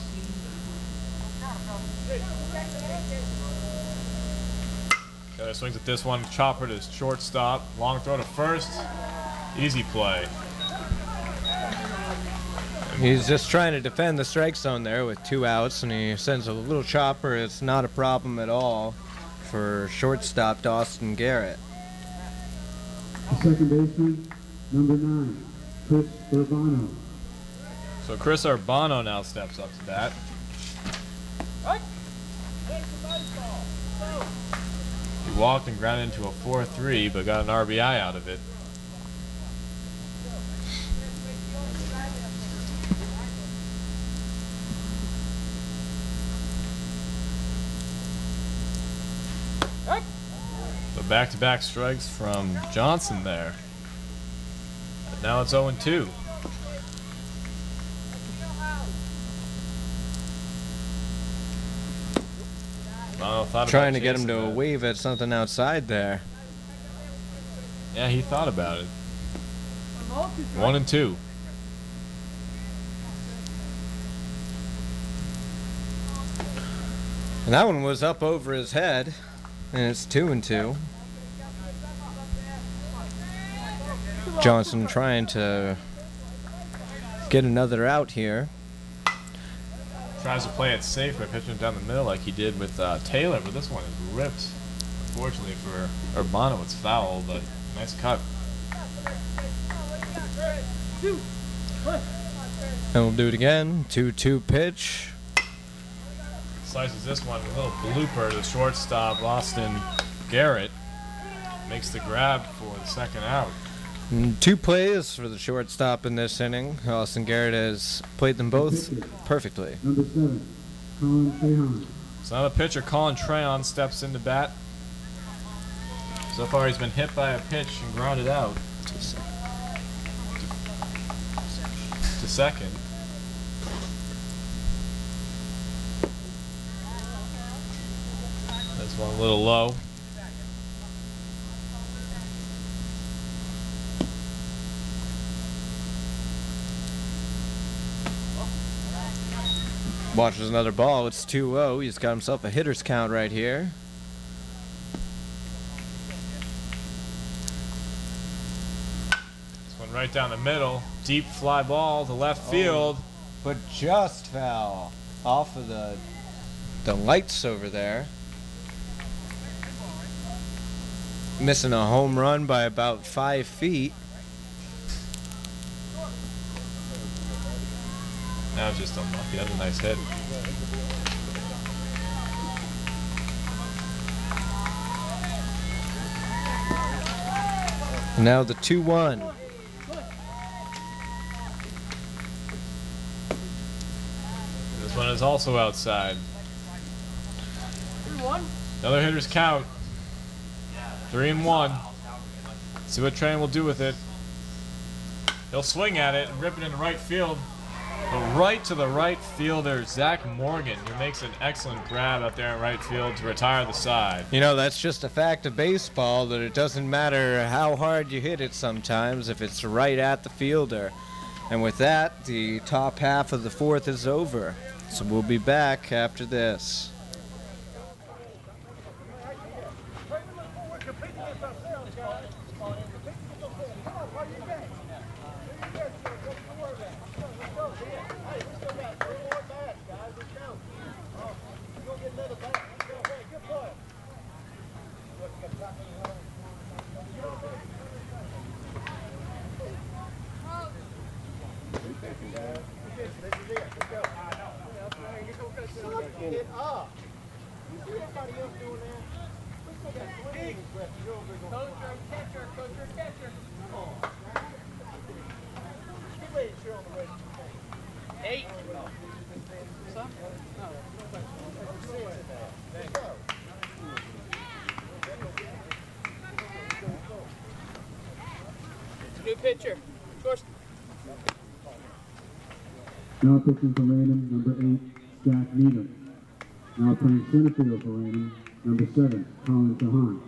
Taylor swings at this one, chopper to shortstop, long throw to first, easy play. He's just trying to defend the strike zone there with 2 outs, and he sends a little chopper. It's not a problem at all for shortstop Dawson Garrett. The second baseman, number 9, Chris Urbano. So Chris Urbano now steps up to bat. He walked and grounded into a 4-3, but got an RBI out of it. So back-to-back strikes from Johnson there. And now it's 0-2. Trying to get him to wave at something outside there. Yeah, he thought about it. 1-2. And that one was up over his head, and it's 2-2. Johnson trying to get another out here. Tries to play it safe by pitching it down the middle like he did with Taylor, but this one is ripped. Unfortunately for Urbano, it's foul, but nice cut. And we'll do it again. 2-2 pitch. Slices this one with a little blooper to shortstop Austin Garrett. Makes the grab for the second out. And 2 plays for the shortstop in this inning. Austin Garrett has played them both perfectly. Number 7, Colin Trehan. So now the pitcher, Colin Trehan, steps into bat. So far he's been hit by a pitch and grounded out to second. This one a little low. Watches another ball. It's 2-0. He's got himself a hitter's count right here. This one right down the middle. Deep fly ball to left field. But just foul off of the lights over there. Missing a home run by about 5 feet. Now just unlucky. That's a nice hit. Now the 2-1. This one is also outside. Another hitter's count. 3-1. See what Train will do with it. He'll swing at it and rip it into right field. But right to the right fielder, Zach Morgan, who makes an excellent grab out there in right field to retire the side. You know, that's just a fact of baseball, that it doesn't matter how hard you hit it sometimes if it's right at the fielder. And with that, the top half of the 4th is over. So we'll be back after this. pitcher. First. Now pitching for Raynham, number 8, Jack Needham. Now playing center field for Raynham, number 7, Colin Sahan.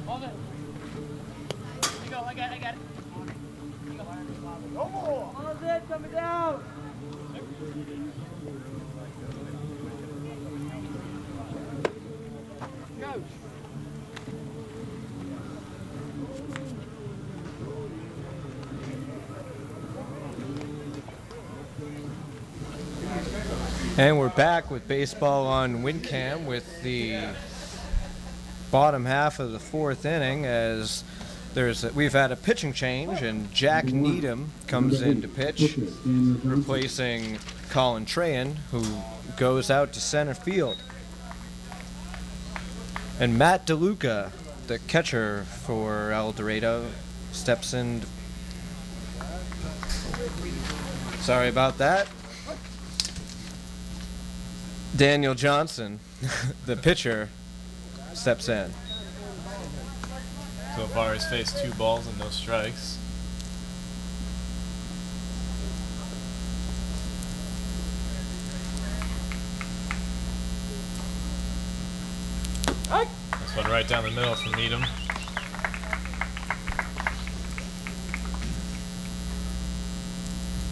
Hold it. Here you go. I got it. How's it coming down? Coach. And we're back with baseball on WinCam with the bottom half of the 4th inning as we've had a pitching change and Jack Needham comes in to pitch, replacing Colin Trahan, who goes out to center field. And Matt DeLuca, the catcher for El Dorado, steps in. Sorry about that. Daniel Johnson, the pitcher, steps in. So far, he's faced 2 balls and no strikes. This one right down the middle from Needham.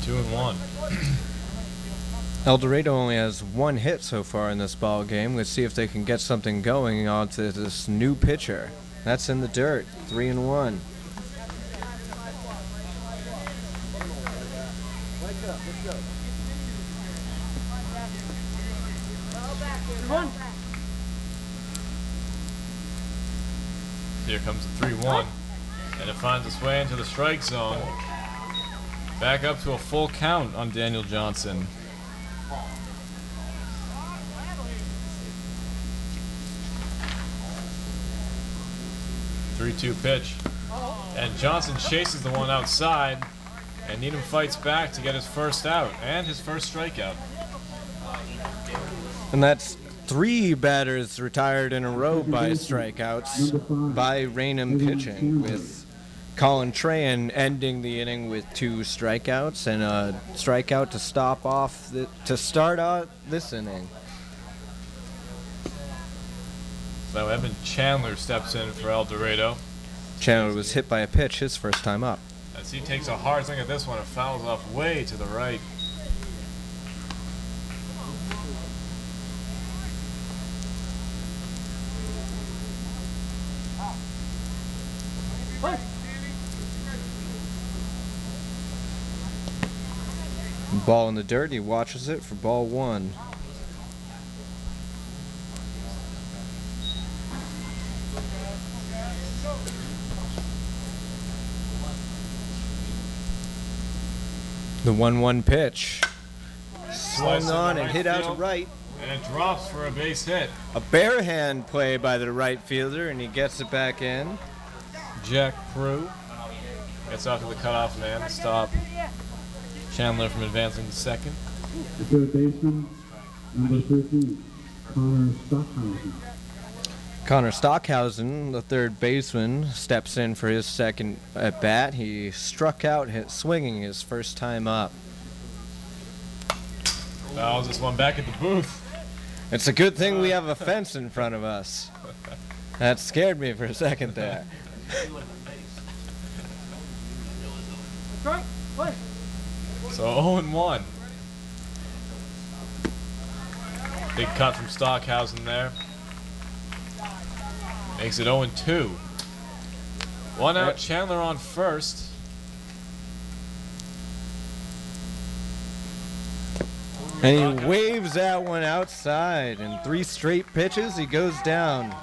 Two and one. El Dorado only has 1 hit so far in this ball game. Let's see if they can get something going onto this new pitcher. That's in the dirt. 3-1. Here comes the 3-1, and it finds its way into the strike zone. Back up to a full count on Daniel Johnson. Three-two pitch, and Johnson chases the one outside, and Needham fights back to get his first out and his first strikeout. And that's 3 batters retired in a row by strikeouts by Raynham pitching, with Colin Trahan ending the inning with 2 strikeouts and a strikeout to start out this inning. So Evan Chandler steps in for El Dorado. Chandler was hit by a pitch his first time up. As he takes a hard swing at this one, it fouls off way to the right. Ball in the dirt, he watches it for ball 1. The 1-1 pitch. Swung on and hit out to right. And it drops for a base hit. A bare hand play by the right fielder, and he gets it back in. Jack Prue gets out to the cutoff man to stop Chandler from advancing to second. The third baseman, number 13, Connor Stockhausen. Connor Stockhausen, the third baseman, steps in for his second at bat. He struck out swinging his first time up. Fouls this one back at the booth. It's a good thing we have a fence in front of us. That scared me for a second there. So 0-1. Big cut from Stockhausen there. Makes it 0-2. One out, Chandler on first. And he waves that one outside. In 3 straight pitches, he goes down.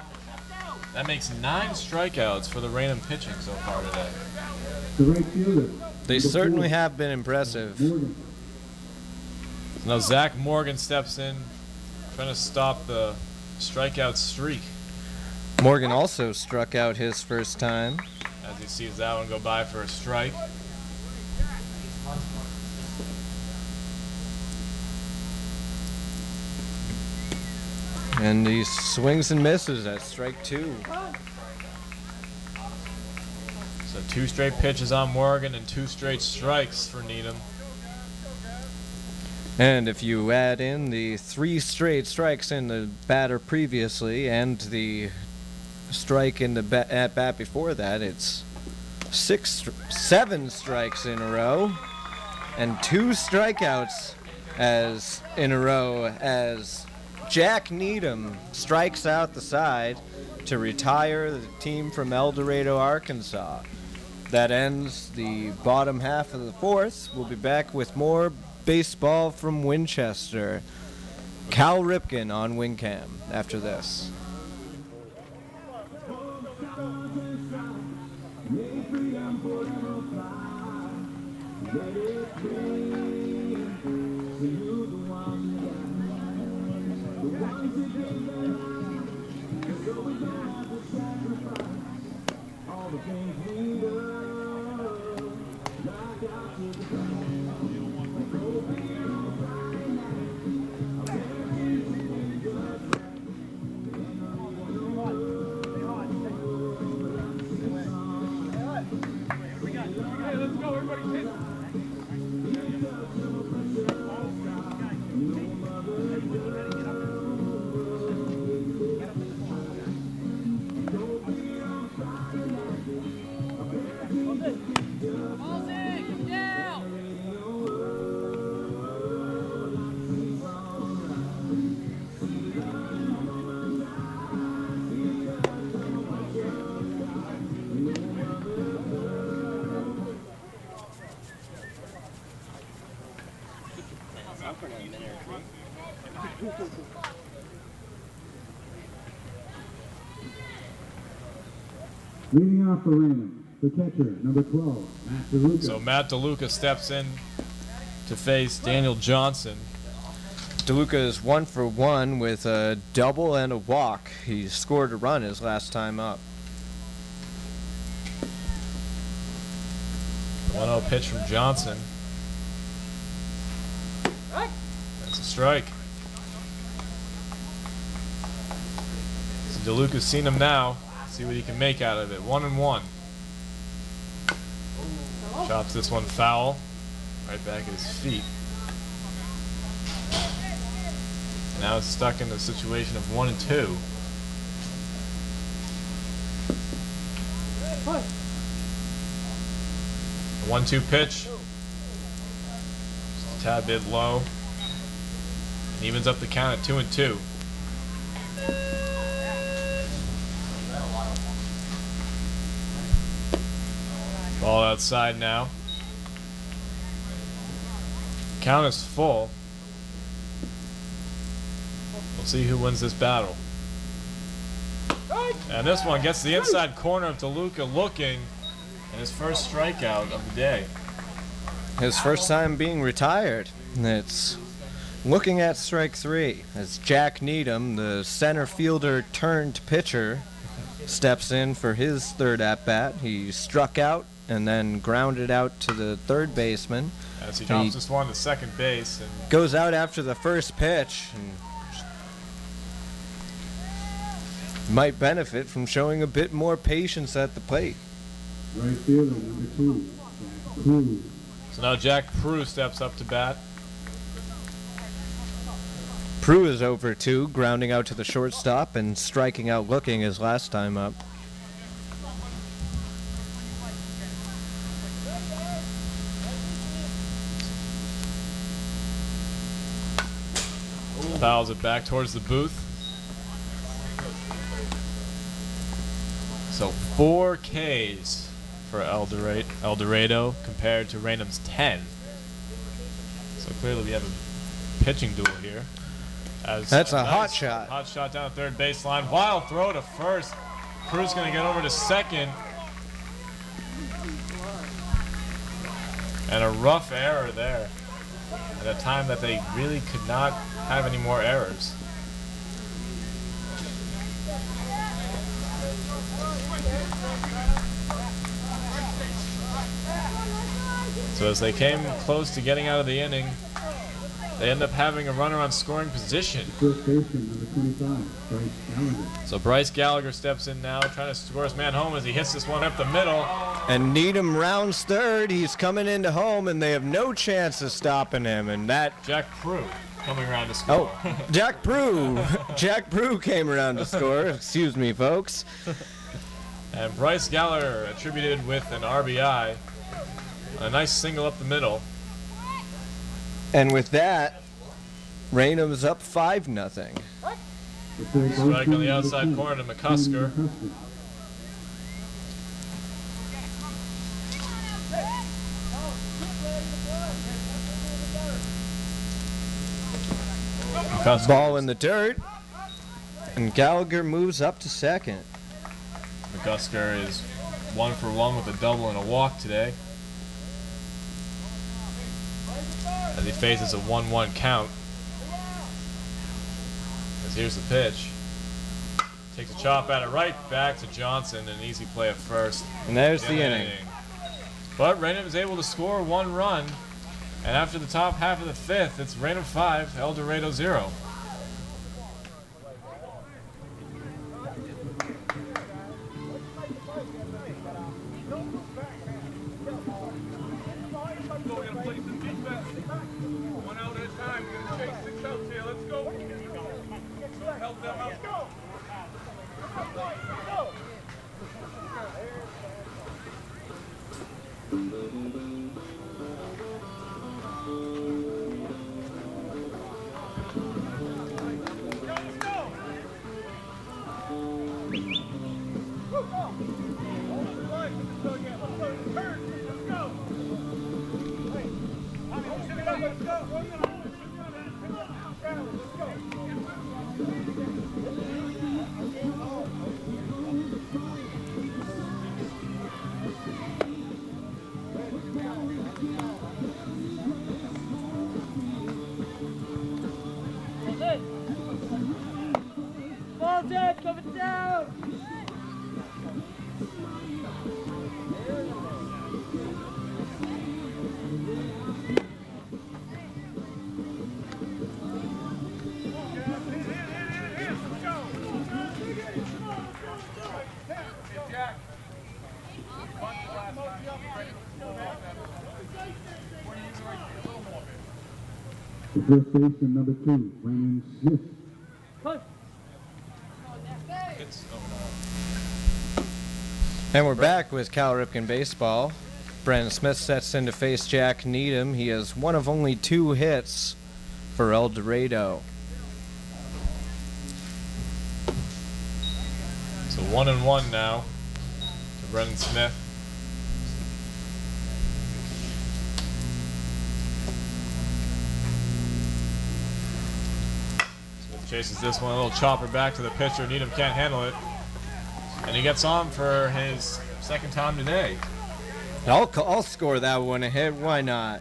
That makes 9 strikeouts for the Raynham pitching so far today. The right fielder. They certainly have been impressive. Morgan. Now Zach Morgan steps in, trying to stop the strikeout streak. Morgan also struck out his first time. As he sees that one go by for a strike. And he swings and misses at strike 2. So 2 straight pitches on Morgan and 2 straight strikes for Needham. And if you add in the 3 straight strikes in the batter previously and the strike in the at bat before that, it's 7 strikes in a row and 2 strikeouts as in a row as Jack Needham strikes out the side to retire the team from El Dorado, Arkansas. That ends the bottom half of the 4th. We'll be back with more baseball from Winchester. Cal Ripken on WinCam after this. Leading off for Raynham, the catcher, number 12, Matt DeLuca. So Matt DeLuca steps in to face Daniel Johnson. DeLuca is 1 for 1 with a double and a walk. He scored a run his last time up. 1-0 pitch from Johnson. That's a strike. So DeLuca's seen him now. See what he can make out of it. 1-1. Chops this one foul. Right back at his feet. Now it's stuck in a situation of 1-2. The 1-2 pitch. Just a tad bit low. And evens up the count at 2-2. Ball outside now. Count is full. We'll see who wins this battle. And this one gets the inside corner of DeLuca looking, and his first strikeout of the day. His first time being retired. It's looking at strike 3 as Jack Needham, the center fielder turned pitcher, steps in for his 3rd at-bat. He struck out and then grounded out to the 3rd baseman. As he drops this one to second base and goes out after the first pitch and might benefit from showing a bit more patience at the plate. Right fielder, number 2, Jack Cruz. so now Jack Prue steps up to bat. Prue is over 2, grounding out to the shortstop and striking out looking his last time up. Fouls it back towards the booth. So 4 Ks for El Dorado compared to Raynham's 10. So clearly we have a pitching duel here. That's a hot shot. Hot shot down the third baseline. Wild throw to first. Crew's going to get over to second. And a rough error there at a time that they really could not have any more errors. So as they came close to getting out of the inning, they end up having a runner on scoring position. First baseman, number 25, Bryce Gallagher. So Bryce Gallagher steps in now, trying to score his man home as he hits this one up the middle. And Needham rounds third. He's coming into home, and they have no chance of stopping him. And that Jack Prue coming around to score. Oh, Jack Prue. Jack Prue came around to score. Excuse me, folks. And Bryce Gallagher attributed with an RBI. A nice single up the middle. And with that, Raynham's up 5-0. Strike on the outside corner to McCusker. Ball in the dirt. And Gallagher moves up to second. McCusker is 1 for 1 with a double and a walk today, as he faces a 1-1 count. As here's the pitch. Takes a chop at it right back to Johnson, an easy play at first. And there's the inning. But Raynham is able to score 1 run, and after the top half of the 5th, it's Raynham 5, El Dorado 0. Coming down! The first baseman, number 2, Raymond Smith. And we're back with Cal Ripken Baseball. Brandon Smith sets in to face Jack Needham. He has one of only 2 hits for El Dorado. So 1-1 now to Brendan Smith. Smith chases this one, a little chopper back to the pitcher. Needham can't handle it. And he gets on for his 2nd time today. I'll score that one a hit. Why not?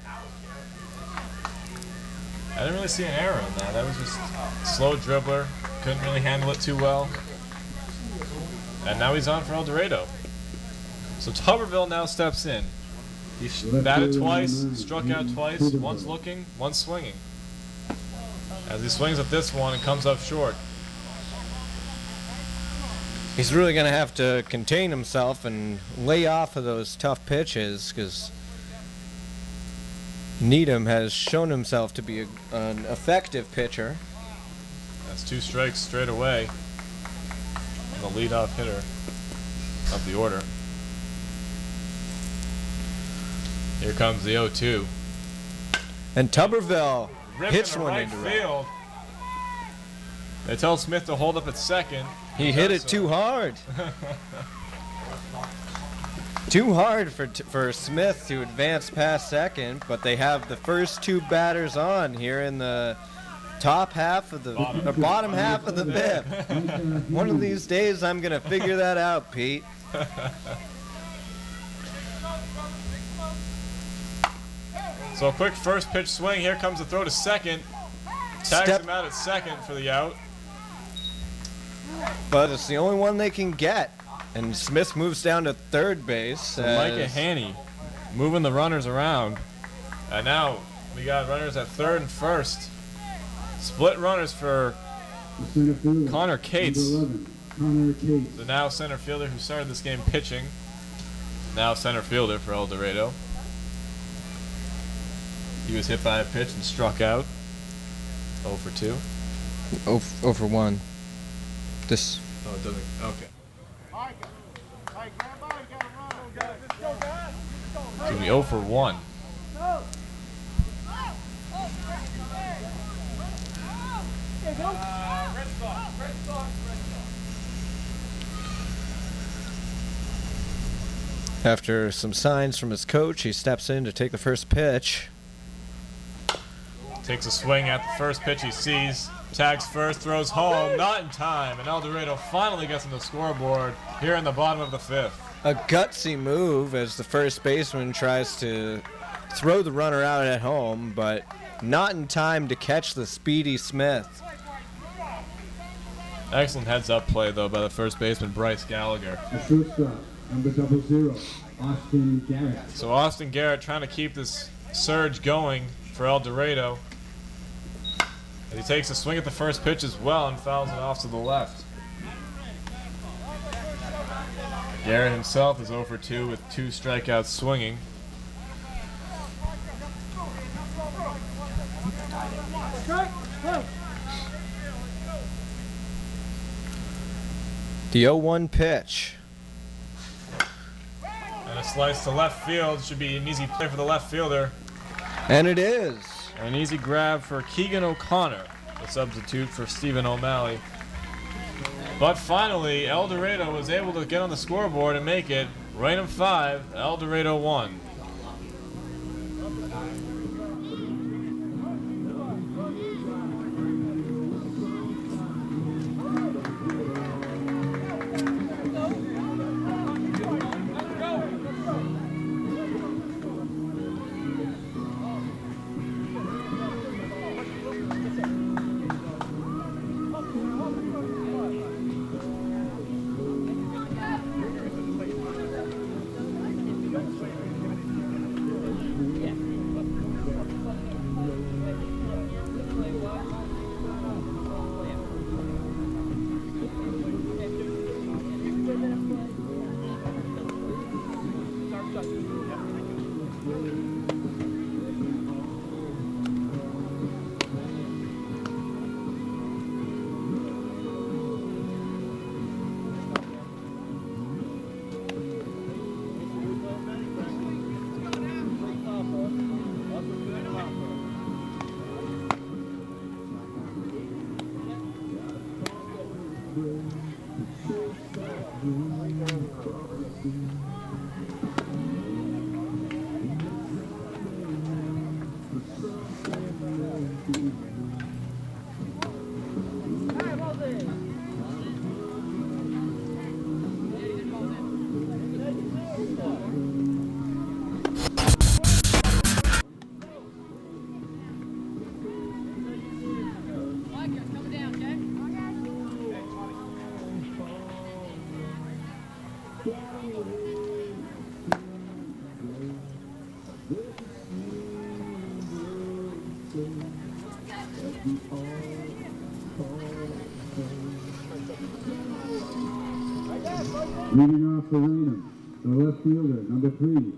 I didn't really see an error on that. That was just slow dribbler. Couldn't really handle it too well. And now he's on for El Dorado. So Tuberville now steps in. He batted twice, struck out twice, once looking, once swinging. As he swings at this one and comes up short. He's really going to have to contain himself and lay off of those tough pitches, because Needham has shown himself to be an effective pitcher. That's 2 strikes straight away. The leadoff hitter of the order. Here comes the 0-2. And Tuberville Ripken hits to one right into field. They tell Smith to hold up at second. He hit it too hard. Too hard for Smith to advance past second, but they have the first two batters on here in the top half of the bottom half of the fifth. One of these days I'm gonna figure that out, Pete. So a quick first pitch swing. Here comes the throw to second. Tags him out at second for the out. But it's the only one they can get. And Smith moves down to third base. So Micah Haney moving the runners around. And now we got runners at third and first. Split runners for Connor Cates. The now center fielder who started this game pitching. Now center fielder for El Dorado. He was hit by a pitch and struck out. 0 for 2. 0 for 1. This. Oh, it doesn't. Okay. It's going to be 0 for 1. After some signs from his coach, he steps in to take the first pitch. Takes a swing at the first pitch he sees. Tags first, throws home, not in time, and El Dorado finally gets on the scoreboard here in the bottom of the fifth. A gutsy move as the first baseman tries to throw the runner out at home, but not in time to catch the speedy Smith. Excellent heads-up play, though, by the first baseman, Bryce Gallagher. The shortstop, number 00, Austin Garrett. So Austin Garrett trying to keep this surge going for El Dorado. And he takes a swing at the first pitch as well and fouls it off to the left. Garrett himself is 0 for 2 with 2 strikeouts swinging. The 0-1 pitch. And a slice to left field. Should be an easy play for the left fielder. And it is. An easy grab for Keegan O'Connor, the substitute for Stephen O'Malley. But finally, El Dorado was able to get on the scoreboard and make it Raynham 5, El Dorado 1. Leading off for Raynham, the left fielder, number 3,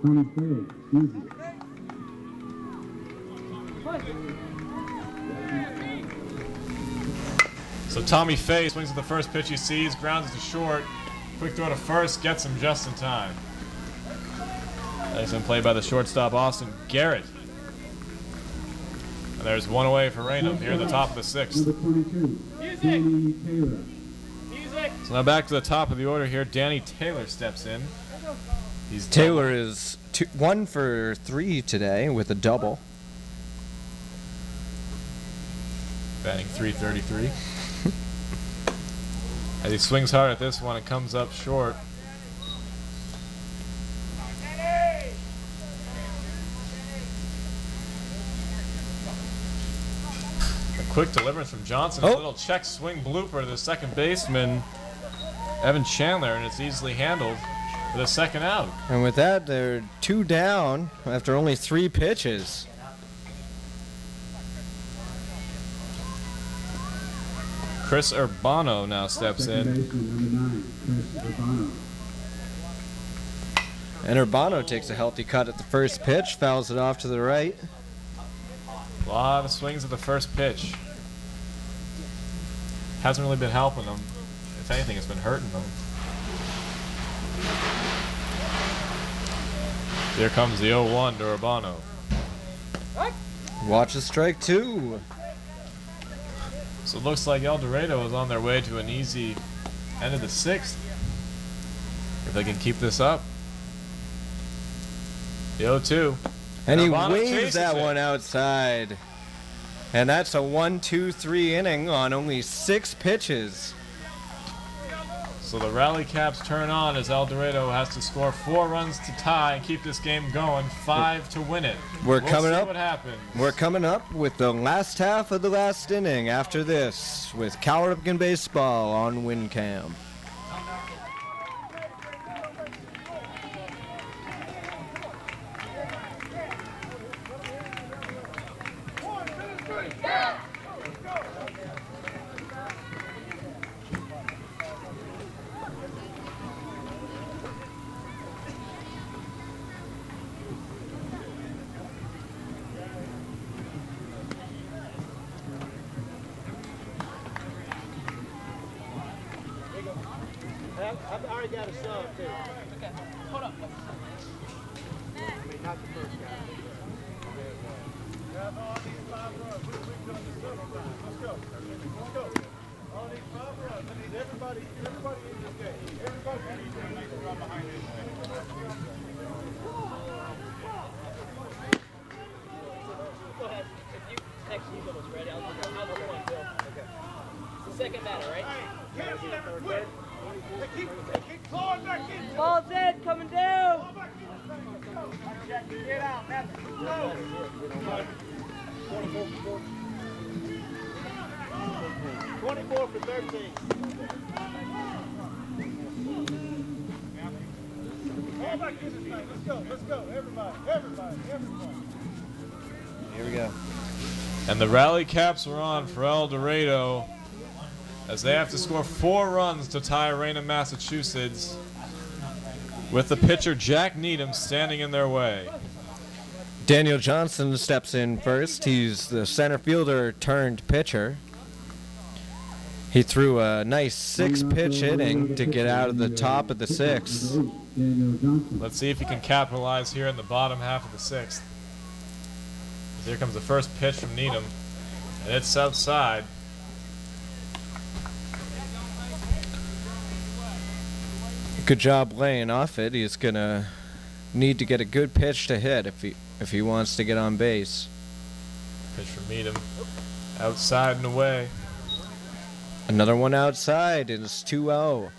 Tommy Fay, easy. So Tommy Fay swings at the first pitch he sees, grounds it to short. Quick throw to first, gets him just in time. Excellent play by the shortstop, Austin Garrett. And there's one away for Raynham here in the top of the 6th. Number 22, Danny Taylor. Music. So now back to the top of the order here. Danny Taylor steps in. Taylor is 1 for 3 today with a double. Batting .333. As he swings hard at this one, it comes up short. A quick deliverance from Johnson. A little check swing blooper to the second baseman, Evan Chandler, and it's easily handled for the second out. And with that, they're 2 down after only 3 pitches. Chris Urbano now steps in. Second baseman, number 9, Chris Urbano. And Urbano takes a healthy cut at the first pitch, fouls it off to the right. A lot of swings at the first pitch. Hasn't really been helping them. If anything, it's been hurting them. Here comes the 0-1 to Urbano. Watch a strike 2. So it looks like El Dorado is on their way to an easy end of the 6th. If they can keep this up. The 0-2. And he Urbano waves chases that it. one outside. And that's a 1-2-3 inning on only 6 pitches. So the rally caps turn on as El Dorado has to score 4 runs to tie and keep this game going, 5 to win it. We're We'll coming see up. what happens. We're coming up with the last half of the last inning after this with Cal Ripken Baseball on WinCam. I've already got a sub too. Okay, hold up. Not the first guy. Let's go. All these 5 runs. I need everybody in this game. Everybody needs a nice run behind this thing. Go ahead. If you text you when it's ready, I'll go one, Bill. Okay. It's the second batter, right? Can't never quit. They keep clawing back in. Ball's in, coming down. Get out, Matthew. Go. 24 for 13. All back in this thing. Let's go. Everybody. Here we go. And the rally caps are on for El Dorado as they have to score 4 runs to tie Raynham, Massachusetts, with the pitcher Jack Needham standing in their way. Daniel Johnson steps in first. He's the center fielder turned pitcher. He threw a nice 6-pitch inning to get out of the top of the 6th. Daniel Johnson. Let's see if he can capitalize here in the bottom half of the 6th. Here comes the first pitch from Needham, and it's outside. Good job laying off it. He's gonna need to get a good pitch to hit if he wants to get on base. Pitch from Needham, outside and away. Another one outside, and it's 2-0.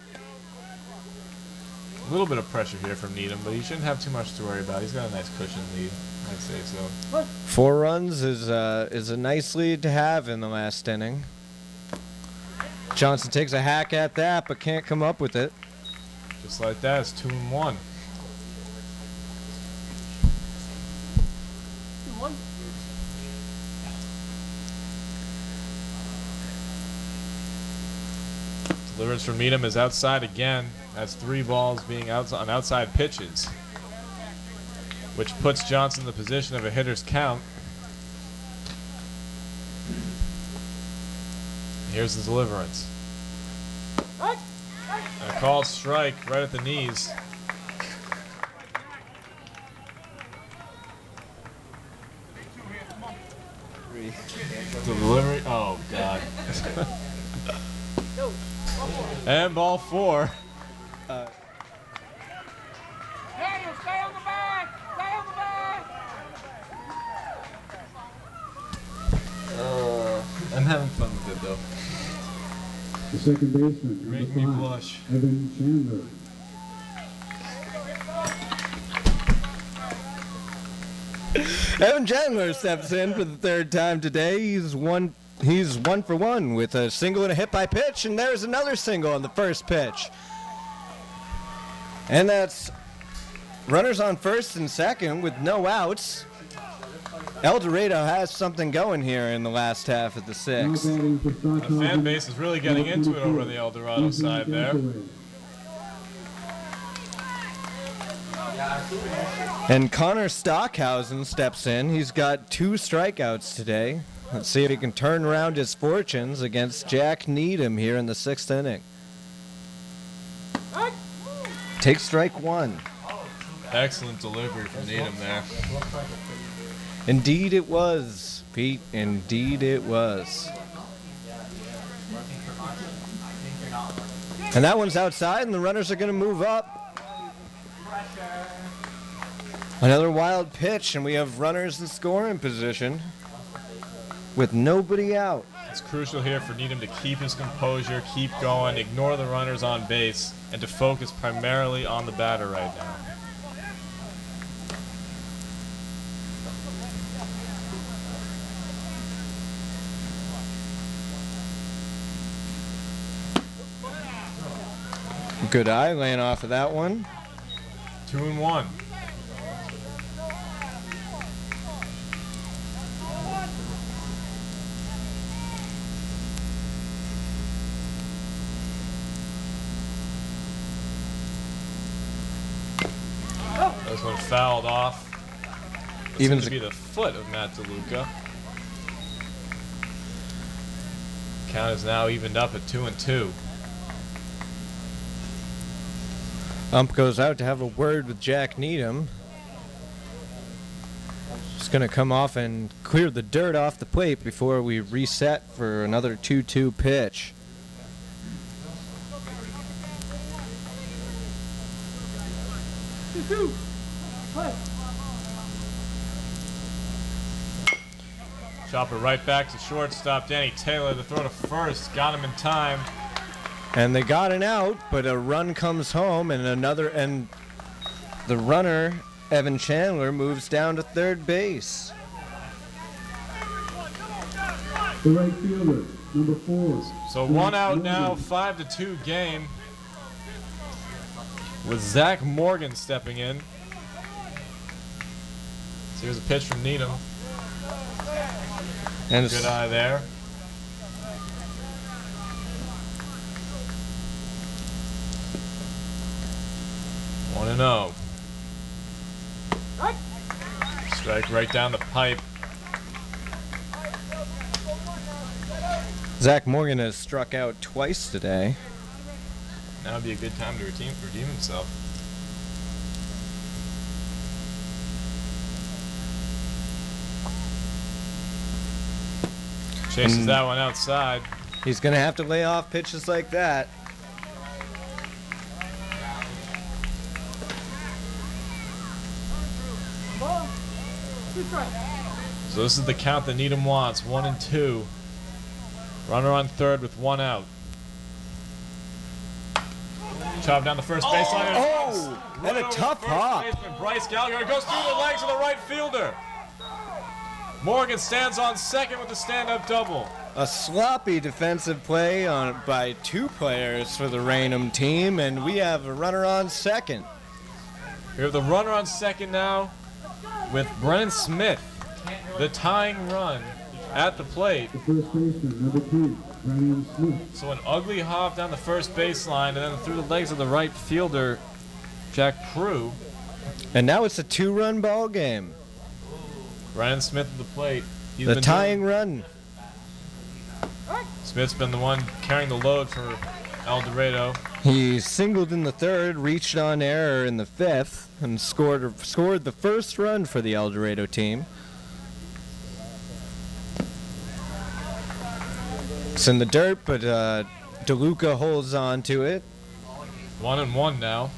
A little bit of pressure here from Needham, but he shouldn't have too much to worry about. He's got a nice cushion lead, I'd say so. 4 runs is a nice lead to have in the last inning. Johnson takes a hack at that, but can't come up with it. Just like that, it's 2-1. Deliverance from Needham is outside again. That's 3 balls being on outside pitches, which puts Johnson in the position of a hitter's count. Here's the deliverance. And a called strike right at the knees. The delivery. Oh, God. And ball 4. Daniel, stay on the bag! Stay on the bag! I'm having fun with it though. The second baseman, You make number me 5, blush. Evan Chandler. Evan Chandler steps in for the third time today. He's one for one with a single and a hit by pitch, and there's another single on the first pitch. And that's runners on first and second with no outs. El Dorado has something going here in the last half of the Now sixth. batting for The fan base is really getting into it over the El Dorado side there. And Connor Stockhausen steps in. He's got 2 strikeouts today. Let's see if he can turn around his fortunes against Jack Needham here in the 6th inning. Take strike 1. Excellent delivery from Needham there. Indeed it was, Pete. Indeed it was. And that one's outside, and the runners are going to move up. Another wild pitch, and we have runners in scoring position with nobody out. It's crucial here for Needham to keep his composure, keep going, ignore the runners on base, and to focus primarily on the batter right now. Good eye laying off of that one. 2-1. This one fouled off. That Even seems to be the foot of Matt DeLuca. Count is now evened up at 2-2. Ump goes out to have a word with Jack Needham. Just going to come off and clear the dirt off the plate before we reset for another 2-2 pitch. Chopper right back to shortstop. Danny Taylor, the throw to first, got him in time. And they got an out, but a run comes home, and the runner, Evan Chandler, moves down to third base. The right fielder, number 4. So 1 out now, 5-2 game. With Zach Morgan stepping in. So here's a pitch from Needham. And Good eye there. One and 0. Strike right down the pipe. Zach Morgan has struck out twice today. Now would be a good time to redeem himself. Chases that one outside. He's going to have to lay off pitches like that. So this is the count that Needham wants. 1-2. Runner on third with 1 out. Chop down the first baseline. Oh! And a tough hop. Bryce Gallagher goes through the legs of the right fielder. Morgan stands on second with a stand-up double. A sloppy defensive play by 2 players for the Raynham team, and we have a runner on second. We have the runner on second now with Brennan Smith, the tying run at the plate. The first baseman, number 2, Brennan Smith. So an ugly hop down the first baseline and then through the legs of the right fielder, Jack Prue. And now it's a 2-run ball game. Brennan Smith at the plate. He's The been tying run. Smith's been the one carrying the load for El Dorado. He singled in the 3rd, reached on error in the 5th, and scored the first run for the El Dorado team. It's in the dirt, but DeLuca holds on to it. 1-1 now.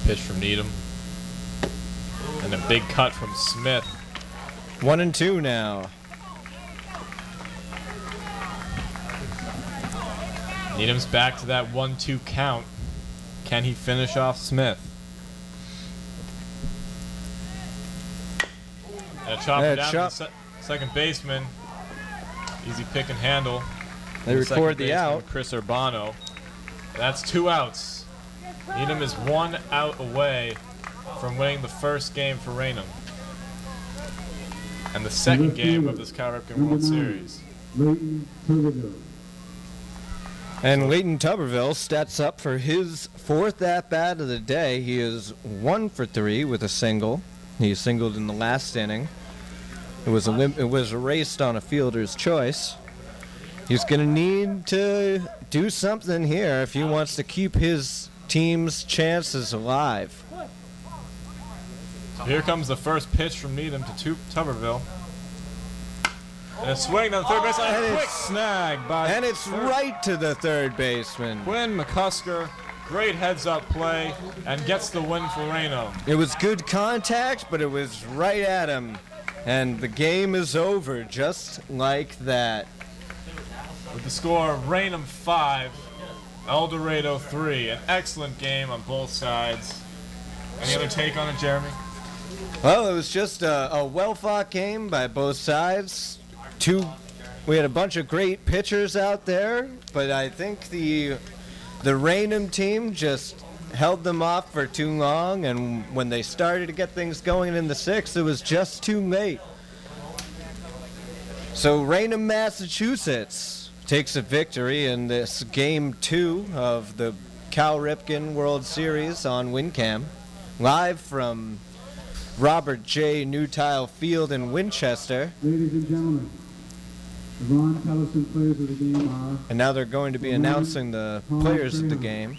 Pitch from Needham. And a big cut from Smith. 1-2 now. Needham's back to that 1-2 count. Can he finish off Smith? And a chopper down to the second baseman. Easy pick and handle. They record the out. Chris Urbano. That's 2 outs. Needham is 1 out away from winning the first game for Raynham. And the second game of this Cal Ripken World Series. Leighton Tuberville. And Leighton Tuberville stats up for his 4th at-bat of the day. He is 1 for 3 with a single. He singled in the last inning. It was erased on a fielder's choice. He's going to need to do something here if he wants to keep his team's chances alive. So here comes the first pitch from Needham to Tuberville. And a swing down the third baseline. And a quick snag by. And it's right to the third baseman. Quinn McCusker, great heads-up play, and gets the win for Raynham. It was good contact, but it was right at him. And the game is over just like that. With the score of Raynham 5, El Dorado 3. An excellent game on both sides. Any other take on it, Jeremy? Well, it was just a well-fought game by both sides. We had a bunch of great pitchers out there, but I think the Raynham team just held them off for too long, and when they started to get things going in the 6th, it was just too late. So Raynham, Massachusetts takes a victory in this Game 2 of the Cal Ripken World Series on WinCam, live from Robert J. Newtile Field in Winchester. Ladies and gentlemen, the Ron Tellison players of the game are... And now they're going to be announcing the players of the game.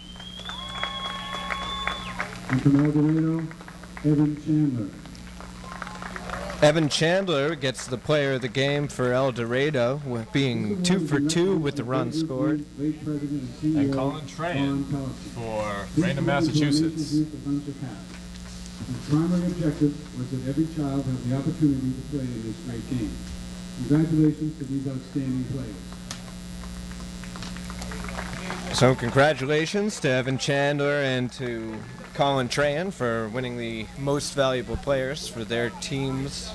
And from El Dorado, Evan Chandler. Evan Chandler gets the player of the game for El Dorado, being 2 for 2 with the run scored. And Colin Trahan for Raynham, Massachusetts. The primary objective was that every child has the opportunity to play in this great game. Congratulations to these outstanding players. So congratulations to Evan Chandler and to Colin Trahan for winning the most valuable players for their teams.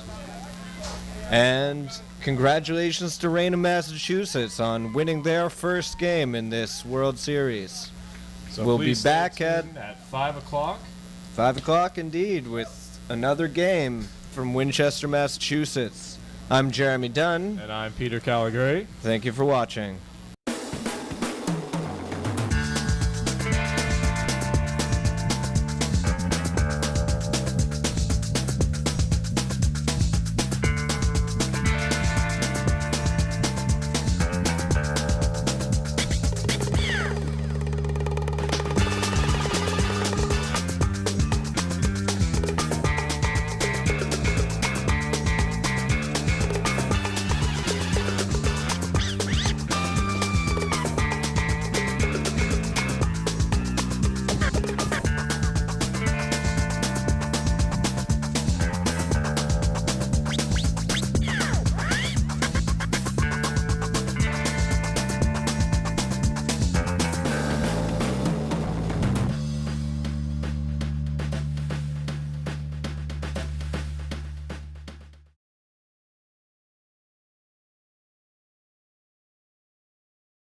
And congratulations to Raynham, Massachusetts on winning their first game in this World Series. So we'll be back at 5 o'clock. 5 o'clock indeed with another game from Winchester, Massachusetts. I'm Jeremy Dunn. And I'm Peter Caligari. Thank you for watching.